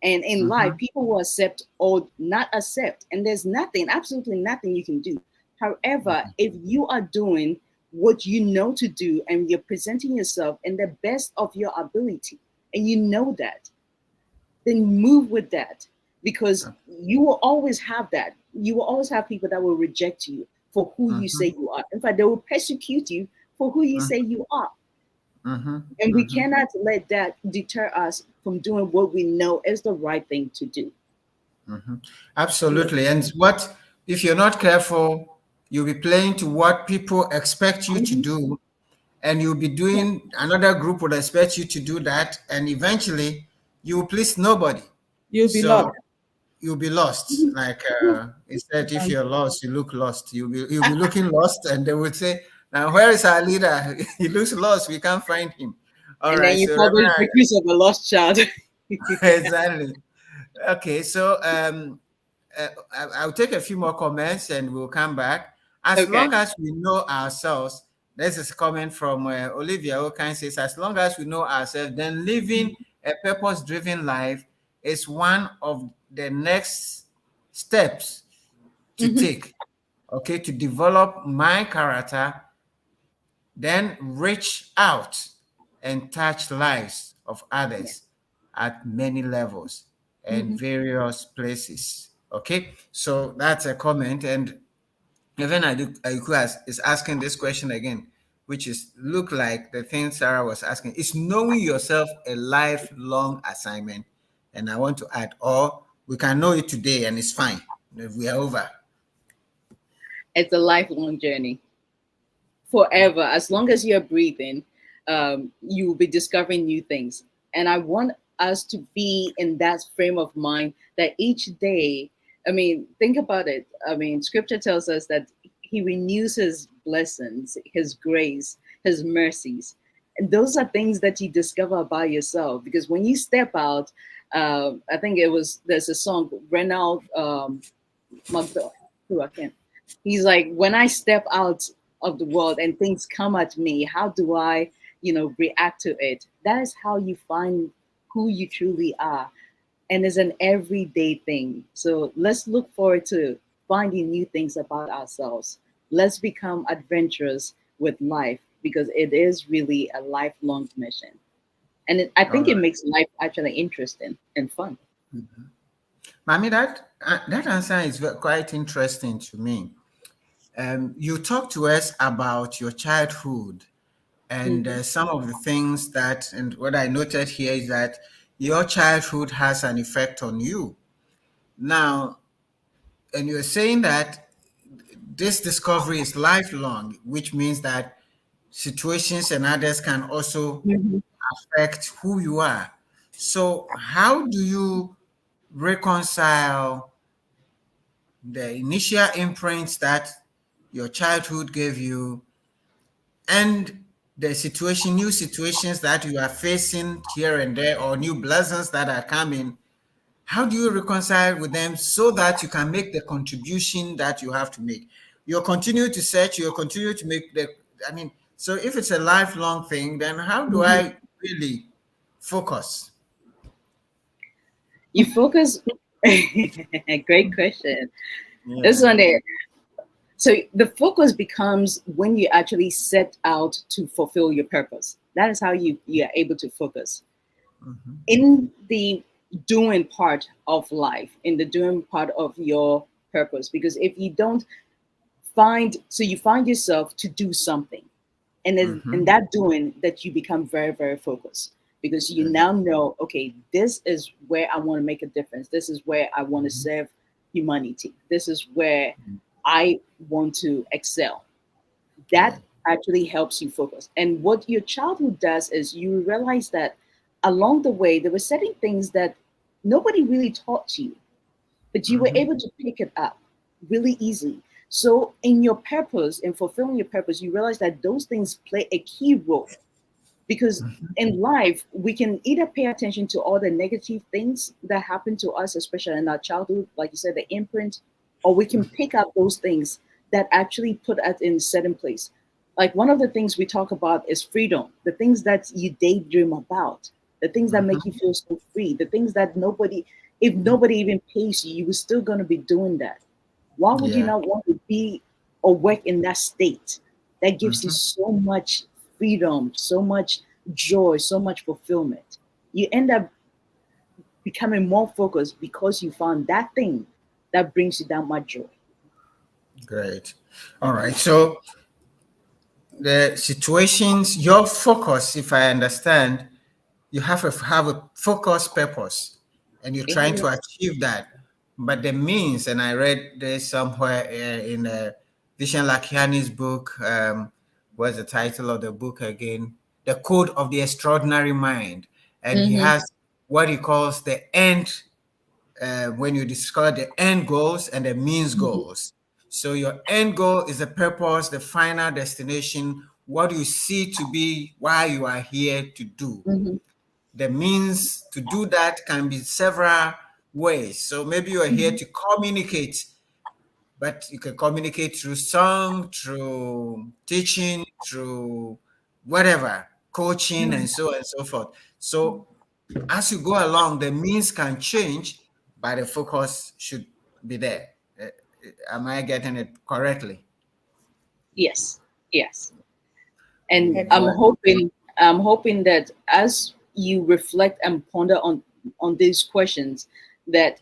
And in life, people will accept or not accept. And there's nothing, absolutely nothing you can do. However, if you are doing what you know to do and you're presenting yourself in the best of your ability, and you know that, then move with that, because you will always have that. You will always have people that will reject you for who you say you are. In fact, they will persecute you for who you say you are. And we cannot let that deter us from doing what we know is the right thing to do. Absolutely. And what if you're not careful, you'll be playing to what people expect you to do, and you'll be doing another group would expect you to do that, and eventually you will please nobody. You'll be lost. You'll be lost. Like instead, if you're lost, you look lost. You'll be looking lost, and they would say, "Now where is our leader? He looks lost. We can't find him." All right. Then you probably accuse of a lost child. Exactly. Okay, so I'll take a few more comments and we'll come back. As long as we know ourselves, this is a comment from Olivia Okan says, as long as we know ourselves, then living a purpose-driven life is one of the next steps to take, okay, to develop my character, then reach out and touch lives of others at many levels and various places. Okay, so that's a comment. And even Ayiku is asking this question again, which is look like the thing Sarah was asking. Is knowing yourself a lifelong assignment? And I want to add, or we can know it today and it's fine. We are over. It's a lifelong journey. Forever, as long as you're breathing, you will be discovering new things. And I want us to be in that frame of mind that each day, I mean, think about it. I mean, scripture tells us that he renews his blessings, his grace, his mercies. And those are things that you discover about yourself. Because when you step out, I think there's a song, Renald, he's like, when I step out of the world and things come at me, how do I, react to it? That is how you find who you truly are. And it's an everyday thing. So let's look forward to finding new things about ourselves. Let's become adventurous with life, because it is really a lifelong mission. And I think it makes life actually interesting and fun. Mami, that answer is quite interesting to me. You talked to us about your childhood and some of the things that, and what I noted here is that your childhood has an effect on you. Now, and you're saying that this discovery is lifelong, which means that situations and others can also affect who you are. So how do you reconcile the initial imprints that your childhood gave you and the new situations that you are facing here and there, or new blessings that are coming? How do you reconcile with them so that you can make the contribution that you have to make? You'll continue to search, you'll continue to make so if it's a lifelong thing, then how do I really focus? You focus. Great question. Yeah. This one there. So the focus becomes when you actually set out to fulfill your purpose. That is how you are able to focus. In the doing part of life, in the doing part of your purpose. Because if you don't you find yourself to do something, and then in that doing that you become very, very focused, because you now know, okay, this is where I want to make a difference. This is where I want to serve humanity. This is where I want to excel. That actually helps you focus. And what your childhood does is you realize that along the way, there were certain things that nobody really taught you, but you were able to pick it up really easily. So in your purpose, in fulfilling your purpose, you realize that those things play a key role. Because in life, we can either pay attention to all the negative things that happen to us, especially in our childhood, like you said, the imprint, or we can pick up those things that actually put us in a certain place. Like one of the things we talk about is freedom, the things that you daydream about, the things that make you feel so free, the things that if nobody even pays you, you're still going to be doing that. Why would you not want to be or work in that state that gives you so much freedom, so much joy, so much fulfillment? You end up becoming more focused because you found that thing that brings you that much joy. Great. All right. So the situations, your focus, if I understand, you have a focused purpose and you're trying to achieve that. But the means, and I read this somewhere in Vishen Lakhiani's book, what's the title of the book again? The Code of the Extraordinary Mind. And he has what he calls the end, when you discover the end goals and the means goals. So your end goal is the purpose, the final destination, what you see to be why you are here to do. The means to do that can be several ways. So maybe you are here to communicate, but you can communicate through song, through teaching, through whatever, coaching, and so on and so forth. So as you go along, the means can change, but the focus should be there. Am I getting it correctly? Yes. And I'm hoping that as you reflect and ponder on these questions, that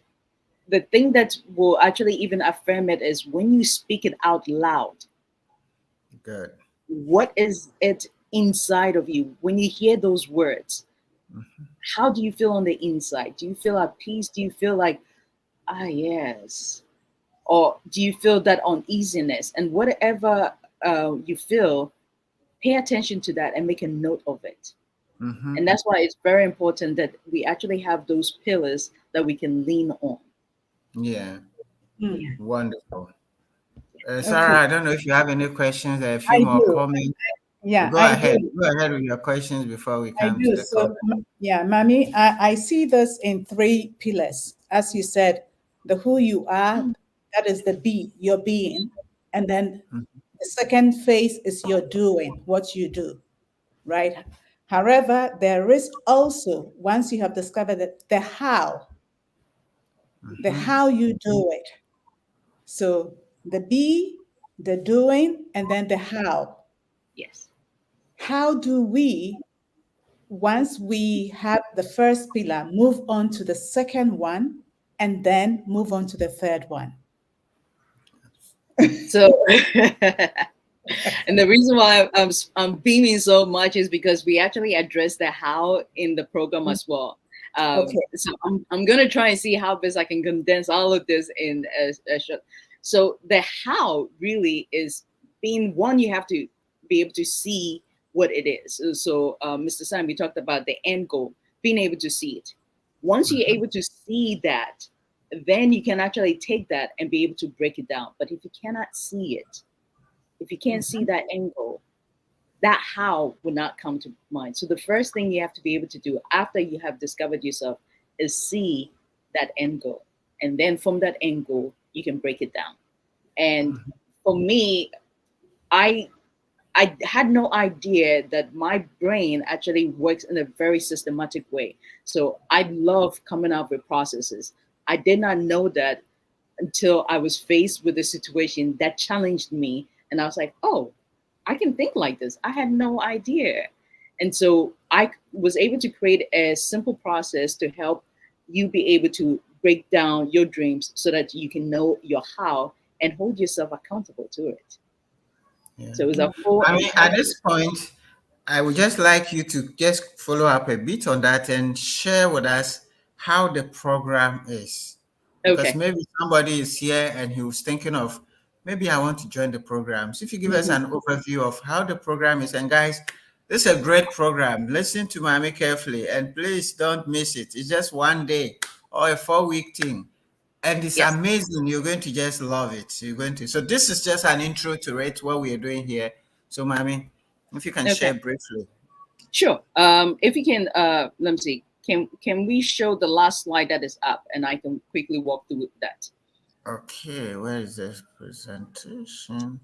the thing that will actually even affirm it is when you speak it out loud. Good. What is it inside of you when you hear those words? How do you feel on the inside? Do you feel at peace? Do you feel like, yes? Or do you feel that uneasiness? And whatever you feel, pay attention to that and make a note of it. And that's why it's very important that we actually have those pillars that we can lean on. Yeah. Wonderful. Sarah, I don't know if you have any questions. There are a few more comments. Yeah, go ahead with your questions before we come to the comment. Yeah, Mami, I see this in 3 pillars. As you said, the who you are, that is the be, your being. And then the second phase is your doing, what you do, right? However, there is also, once you have discovered that, the how you do it. So the be, the doing, and then the how. Yes. How do we, once we have the first pillar, move on to the second one, and then move on to the third one? So, and the reason why I'm beaming so much is because we actually address the how in the program as well. Okay. So I'm going to try and see how best I can condense all of this in a short. So the how really is being one, you have to be able to see what it is. So Mr. Sam, we talked about the end goal, being able to see it. Once you're able to see that, then you can actually take that and be able to break it down. But if you cannot see it, if you can't see that end goal, that how will not come to mind. So the first thing you have to be able to do after you have discovered yourself is see that end goal. And then from that end goal, you can break it down. And for me, I had no idea that my brain actually works in a very systematic way. So I love coming up with processes. I did not know that until I was faced with a situation that challenged me. And I was like, oh, I can think like this. I had no idea. And so I was able to create a simple process to help you be able to break down your dreams so that you can know your how and hold yourself accountable to it. Yeah. So it was a whole. I mean, at this point, I would just like you to just follow up a bit on that and share with us how the program is. Because maybe somebody is here and he was thinking of, maybe I want to join the program. So if you give us an overview of how the program is, and guys, this is a great program. Listen to Mami carefully and please don't miss it. It's just one day or a 4-week thing. And it's amazing. You're going to just love it. You're going to. So this is just an intro to it, what we are doing here. So Mami, if you can share briefly. Sure. If you can, let me see. Can we show the last slide that is up, and I can quickly walk through that. Okay, where is this presentation?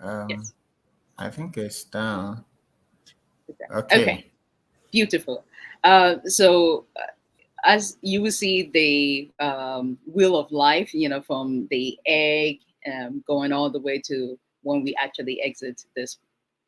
I think it's down. Okay, beautiful. So as you will see, the wheel of life, from the egg going all the way to when we actually exit this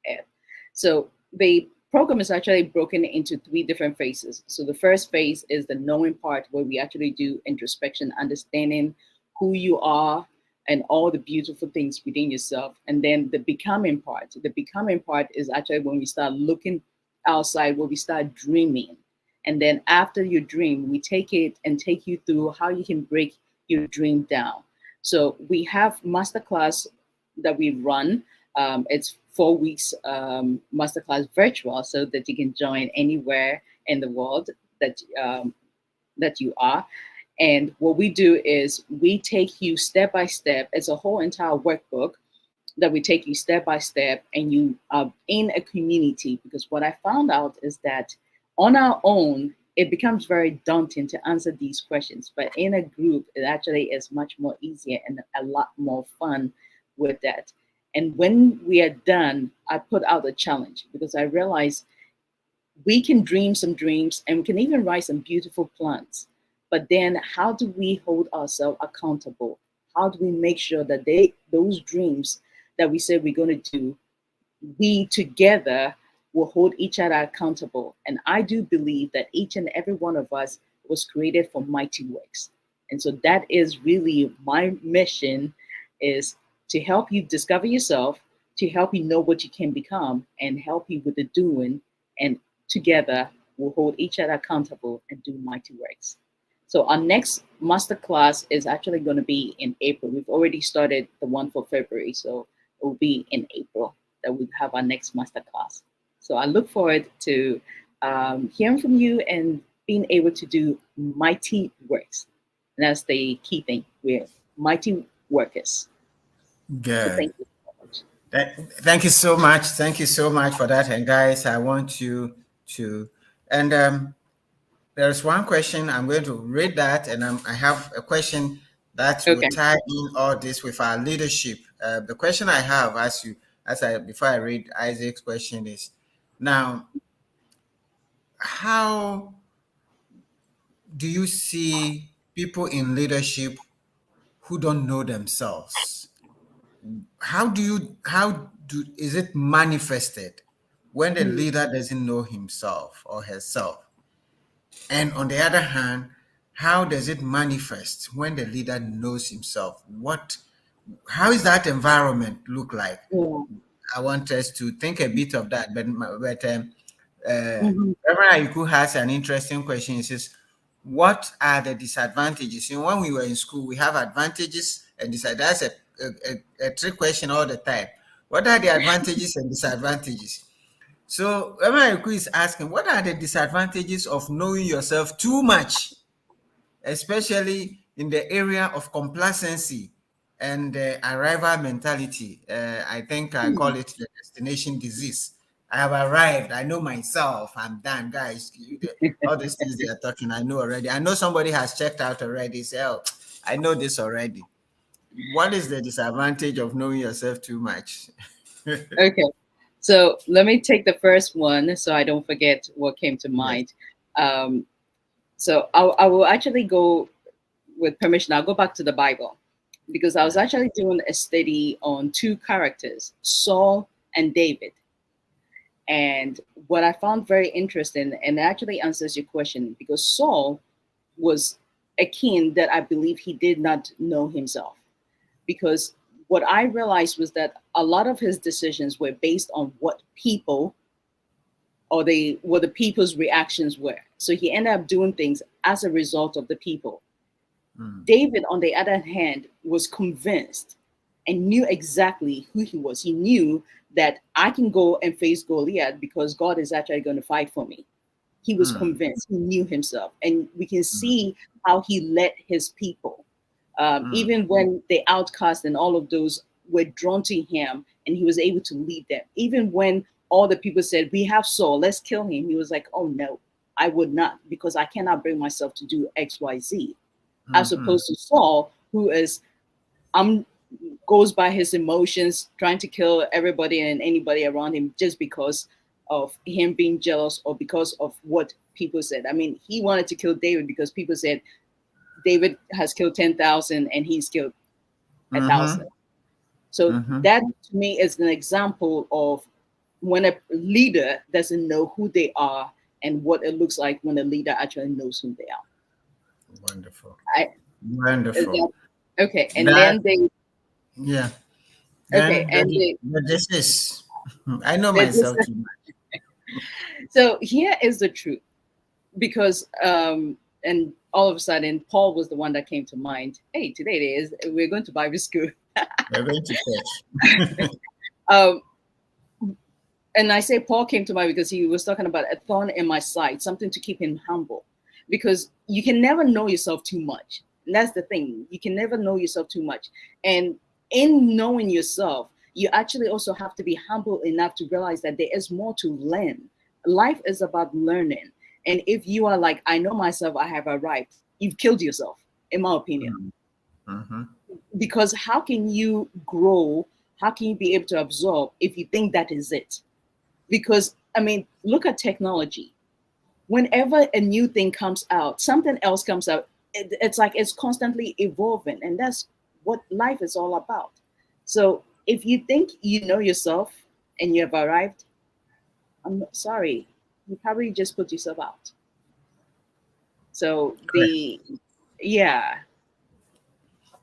earth. So the program is actually broken into 3 different phases. So the first phase is the knowing part, where we actually do introspection, understanding who you are and all the beautiful things within yourself. And then the becoming part. The becoming part is actually when we start looking outside, where we start dreaming. And then after you dream, we take it and take you through how you can break your dream down. So we have masterclass that we run. It's 4 weeks masterclass virtual, so that you can join anywhere in the world that you are. And what we do is we take you step by step. It's a whole entire workbook that we take you step by step, and you are in a community. Because what I found out is that on our own, it becomes very daunting to answer these questions. But in a group, it actually is much more easier and a lot more fun with that. And when we are done, I put out a challenge, because I realized we can dream some dreams and we can even write some beautiful plans. But then how do we hold ourselves accountable? How do we make sure that those dreams that we said we're going to do, we together will hold each other accountable? And I do believe that each and every one of us was created for mighty works. And so that is really my mission, is to help you discover yourself, to help you know what you can become, and help you with the doing. And together we'll hold each other accountable and do mighty works. So our next masterclass is actually going to be in April. We've already started the one for February, so it will be in April that we'll have our next masterclass. So I look forward to hearing from you and being able to do mighty works. And that's the key thing. We're mighty workers. Good. So thank you so much. Thank you so much. Thank you so much for that. And guys, I want you to, and there's one question. I'm going to read that, and I have a question that will tie in all this with our leadership. The question I have, before I read Isaac's question, is now, how do you see people in leadership who don't know themselves? Is it manifested when the leader doesn't know himself or herself? And on the other hand, how does it manifest when the leader knows himself? How is that environment look like? I want us to think a bit of that, but Reverend Ayiku has an interesting question. He says, what are the disadvantages? You know, when we were in school, we have advantages and disadvantages. That's a trick question all the time. What are the advantages and disadvantages? So Reverend Ayiku is asking, what are the disadvantages of knowing yourself too much, especially in the area of complacency and arrival mentality? I think I call it the destination disease. I have arrived. I know myself. I'm done, guys. All these things they are talking, I know already. I know somebody has checked out already. Say, oh, I know this already. What is the disadvantage of knowing yourself too much? Okay, so let me take the first one so I don't forget what came to mind. So I will actually go, with permission, I'll go back to the Bible, because I was actually doing a study on two characters, Saul and David. And what I found very interesting, and actually answers your question, because Saul was a king that I believe he did not know himself. Because what I realized was that a lot of his decisions were based on what people, or what the people's reactions were. So he ended up doing things as a result of the people. David, on the other hand, was convinced and knew exactly who he was. He knew that I can go and face Goliath because God is actually going to fight for me. He was convinced. He knew himself. And we can see how he led his people. Even when the outcasts and all of those were drawn to him, and he was able to lead them. Even when all the people said, we have Saul, let's kill him. He was like, oh no, I would not, because I cannot bring myself to do X, Y, Z. As opposed to Saul, who is, goes by his emotions, trying to kill everybody and anybody around him just because of him being jealous or because of what people said. I mean, he wanted to kill David because people said David has killed 10,000 and he's killed 1,000. So that to me is an example of when a leader doesn't know who they are and what it looks like when a leader actually knows who they are. Wonderful. Wonderful. Okay, and then they. Yeah. Okay, and this is. I know myself too much. So here is the truth, because and all of a sudden Paul was the one that came to mind. Hey, today it is. We're going to Bible school. We're going to church. And I say Paul came to mind because he was talking about a thorn in my side, something to keep him humble. Because you can never know yourself too much. And that's the thing. You can never know yourself too much. And in knowing yourself, you actually also have to be humble enough to realize that there is more to learn. Life is about learning. And if you are like, I know myself, I have arrived, you've killed yourself, in my opinion. Because how can you grow? How can you be able to absorb if you think that is it? Because, I mean, look at technology. Whenever a new thing comes out, something else comes out. It's like it's constantly evolving, and that's what life is all about. So if you think you know yourself and you have arrived, I'm sorry, you probably just put yourself out. So yeah.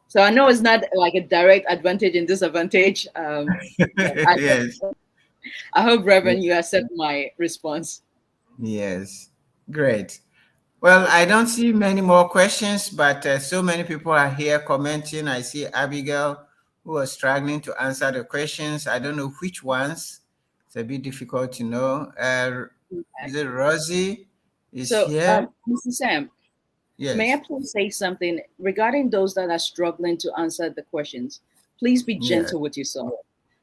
So I know it's not like a direct advantage and disadvantage. Yes. I hope, Reverend, you accept my response. Yes. Great. Well, I don't see many more questions, but so many people are here commenting. I see Abigail, who was struggling to answer the questions. I don't know which ones. It's a bit difficult to know. Is it Rosie? Is here? Mr. Sam, yes. May I please say something regarding those that are struggling to answer the questions? Please be gentle with yourself,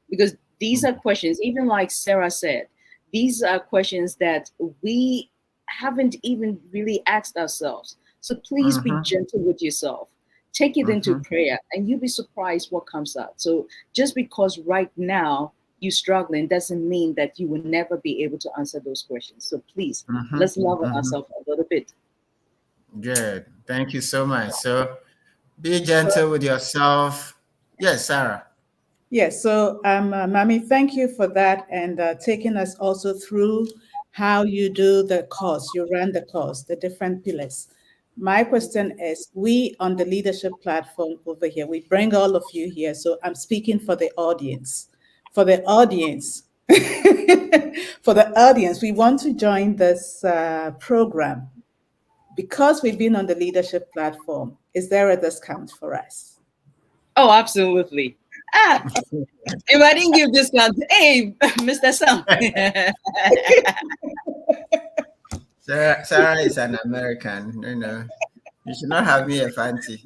because these are questions, even like Sarah said, these are questions that we haven't even really asked ourselves. So please be gentle with yourself. Take it into prayer, and you'll be surprised what comes out. So just because right now you're struggling doesn't mean that you will never be able to answer those questions. So please, let's love ourselves a little bit. Good. Thank you so much. So be gentle with yourself. Yes, Sarah. Yes. So, Mami, thank you for that, and taking us also through how you do the course, you run the course, the different pillars. My question is, we on the leadership platform over here, we bring all of you here. So I'm speaking for the audience. For the audience, For the audience, we want to join this program because we've been on the leadership platform. Is there a discount for us? Oh, absolutely. If I didn't give discount, hey, Mr. Sam. Sarah is an American, You should not have me a fancy.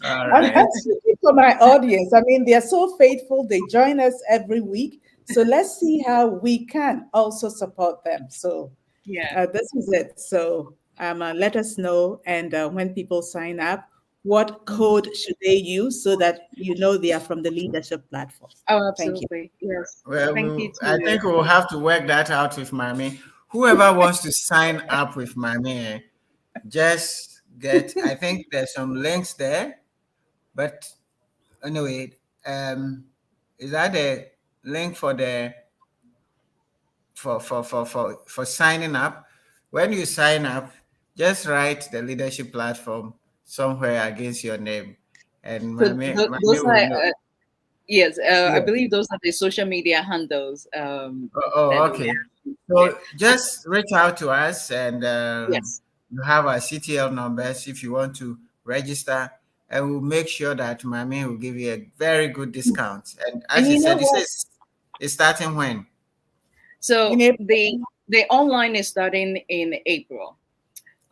All right. I'm speaking for my audience. I mean, they're so faithful. They join us every week. So let's see how we can also support them. So yeah, this is it. So let us know. And when people sign up, what code should they use so that they are from the leadership platform? Oh, absolutely. Yes. Well, Thank you. I think we'll have to work that out with Mami. Whoever wants to sign up with Mami, just get, I think there's some links there. But anyway, is that the link for for signing up? When you sign up, just write the leadership platform somewhere against your name, and yes, I believe those are the social media handles. Okay. So just reach out to us, and yes, you have our CTL numbers if you want to register, and we'll make sure that Mami will give you a very good discount. And as you said, it's starting when? So the online is starting in April.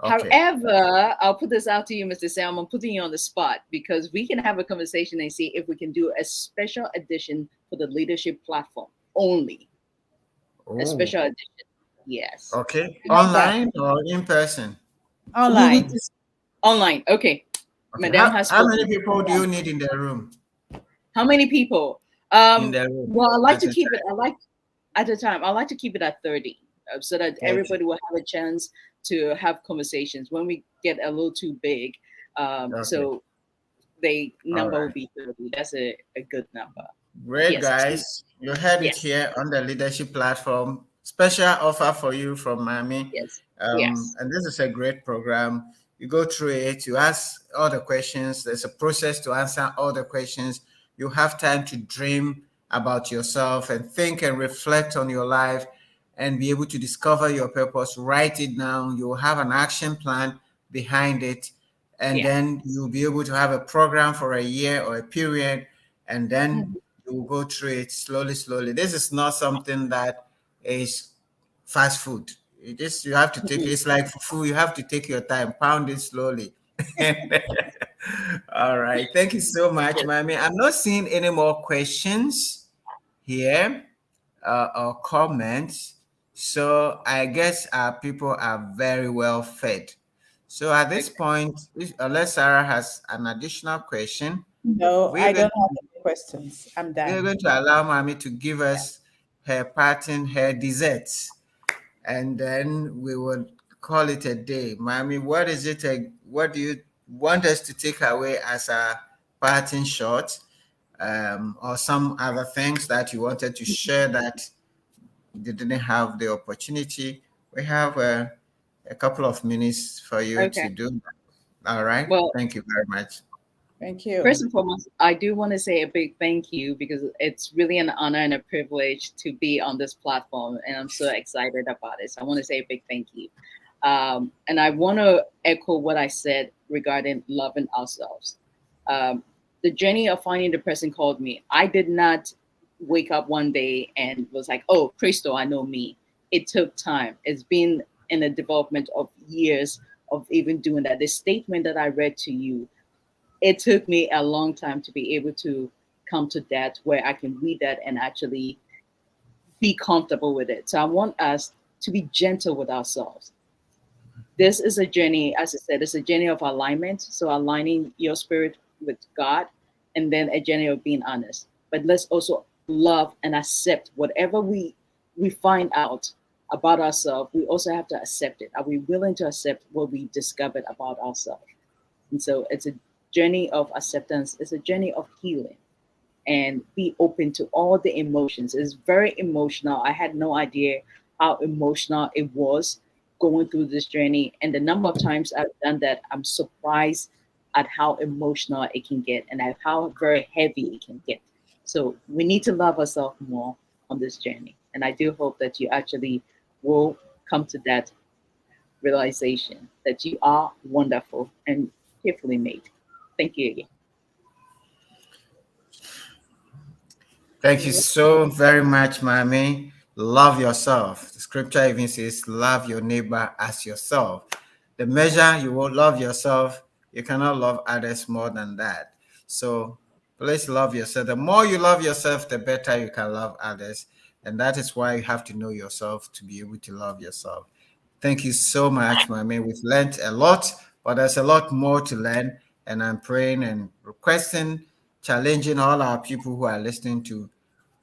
Okay. However, I'll put this out to you, Mr. Sam. I'm putting you on the spot because we can have a conversation and see if we can do a special edition for the leadership platform only. A special edition. Yes. Okay. Online or in person? Online. Online. Okay. Madam how many people do you need in the room? How many people? In the room. Well, I like to keep it. I like to keep it at 30, so that everybody will have a chance to have conversations. When we get a little too big, so the number will be 30. That's a good number. Great, guys. You heard it here on the leadership platform. Special offer for you from Mami. Yes. And this is a great program. You go through it, you ask all the questions. There's a process to answer all the questions. You have time to dream about yourself and think and reflect on your life and be able to discover your purpose. Write it down. You'll have an action plan behind it. And then you'll be able to have a program for a year or a period. And then you'll go through it slowly, slowly. This is not something that is fast food. You have to take it's like food. You have to take your time, pound it slowly. All right. Thank you so much, Mami. I'm not seeing any more questions here or comments. So I guess our people are very well fed. So at this point, unless Sarah has an additional question. No, I don't have any questions. I'm done. We're going to allow Mami to give us her desserts. And then we would call it a day. Mami, what is it? What do you want us to take away as a parting shot, or some other things that you wanted to share that you didn't have the opportunity? We have a couple of minutes for you to do that. All right. Well, thank you very much. Thank you. First and foremost, I do want to say a big thank you because it's really an honor and a privilege to be on this platform, and I'm so excited about it. So I want to say a big thank you. And I want to echo what I said regarding loving ourselves. The journey of finding the person called me. I did not wake up one day and was like, oh, Christo, I know me. It took time. It's been in a development of years of even doing that. The statement that I read to you, it took me a long time to be able to come to that where I can read that and actually be comfortable with it. So I want us to be gentle with ourselves. This is a journey, as I said, it's a journey of alignment. So aligning your spirit with God, and then a journey of being honest. But let's also love and accept whatever we find out about ourselves. We also have to accept it. Are we willing to accept what we discovered about ourselves? And so it's a journey of acceptance. It's a journey of healing, and be open to all the emotions. It's very emotional. I had no idea how emotional it was going through this journey. And the number of times I've done that, I'm surprised at how emotional it can get and at how very heavy it can get. So we need to love ourselves more on this journey. And I do hope that you actually will come to that realization that you are wonderful and carefully made. Thank you again. Thank you so very much, Mami. Love yourself. The scripture even says, love your neighbor as yourself. The measure you will love yourself, you cannot love others more than that. So please love yourself. The more you love yourself, the better you can love others. And that is why you have to know yourself to be able to love yourself. Thank you so much, Mami. We've learned a lot, but there's a lot more to learn. And I'm praying and requesting, challenging all our people who are listening to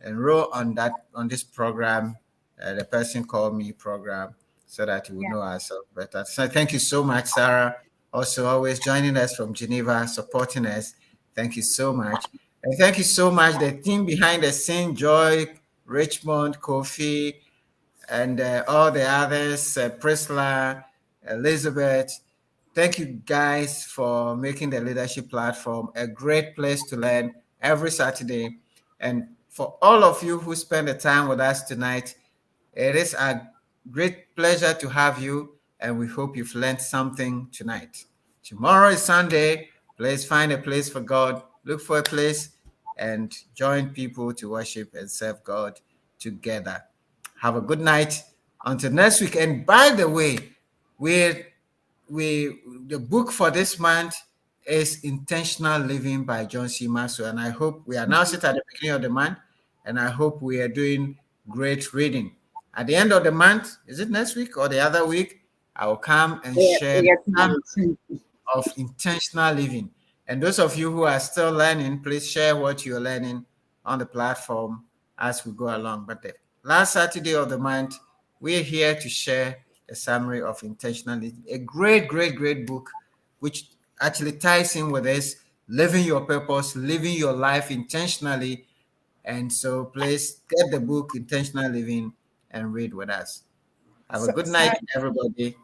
enroll on this program, the Person Called Me program, so that we know ourselves better. So thank you so much, Sarah. Also, always joining us from Geneva, supporting us. Thank you so much. And thank you so much, the team behind the scene, Joy, Richmond, Kofi, and all the others, Priscilla, Elizabeth. Thank you guys for making the leadership platform a great place to learn every Saturday. And for all of you who spend the time with us tonight, it is a great pleasure to have you, and we hope you've learned something tonight. Tomorrow is Sunday. Please find a place for God. Look for a place and join people to worship and serve God together. Have a good night. Until next week. And by the way, the book for this month is Intentional Living by John C. Maxwell. And I hope we announced it at the beginning of the month. And I hope we are doing great reading. At the end of the month, is it next week or the other week? I will come and share the of intentional living. And those of you who are still learning, please share what you're learning on the platform as we go along. But the last Saturday of the month, we're here to share a summary of intentional living, a great, great, great book, which actually ties in with this, living your purpose, living your life intentionally. And so please get the book, Intentional Living, and read with us. Have a good night, everybody.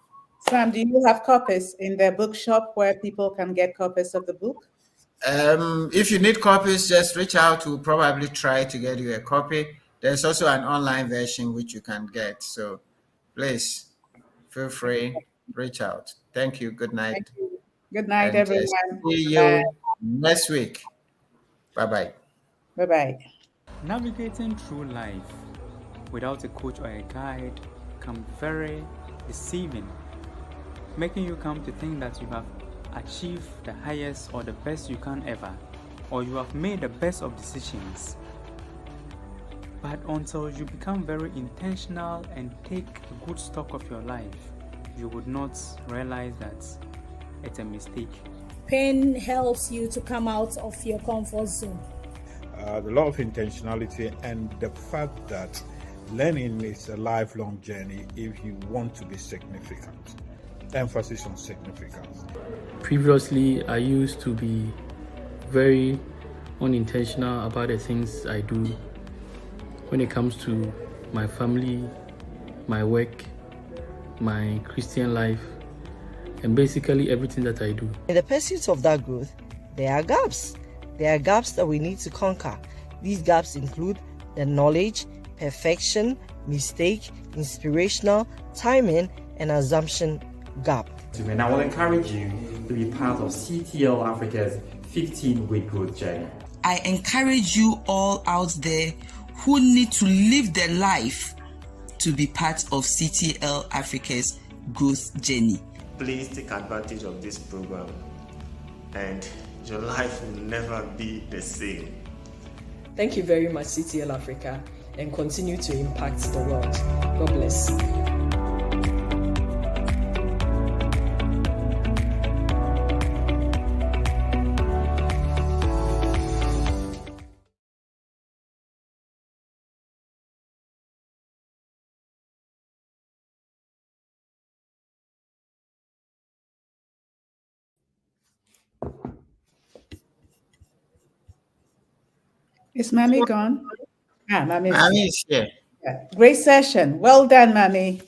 Sam, do you have copies in the bookshop where people can get copies of the book? If you need copies, just reach out. We'll probably try to get you a copy. There's also an online version which you can get. So please feel free, reach out. Thank you. Good night. Thank you. Good night, everyone. See you next week. Bye-bye. Bye-bye. Navigating through life without a coach or a guide can be very deceiving, making you come to think that you have achieved the highest or the best you can ever, or you have made the best of decisions. But until you become very intentional and take a good stock of your life, you would not realize that it's a mistake. Pain helps you to come out of your comfort zone. The law of intentionality and the fact that learning is a lifelong journey if you want to be significant. Emphasis on significance. Previously, I used to be very unintentional about the things I do when it comes to my family, my work, my Christian life, and basically everything that I do. In the pursuit of that growth, there are gaps. There are gaps that we need to conquer. These gaps include the knowledge, perfection, mistake, inspirational, timing, and assumption gap. And I will encourage you to be part of CTL Africa's 15-week growth journey. I encourage you all out there who need to live their life to be part of CTL Africa's growth journey. Please take advantage of this program and your life will never be the same. Thank you very much, CTL Africa, and continue to impact the world. God bless. Is Mami gone? Mami is here. Yeah. Great session. Well done, Mami.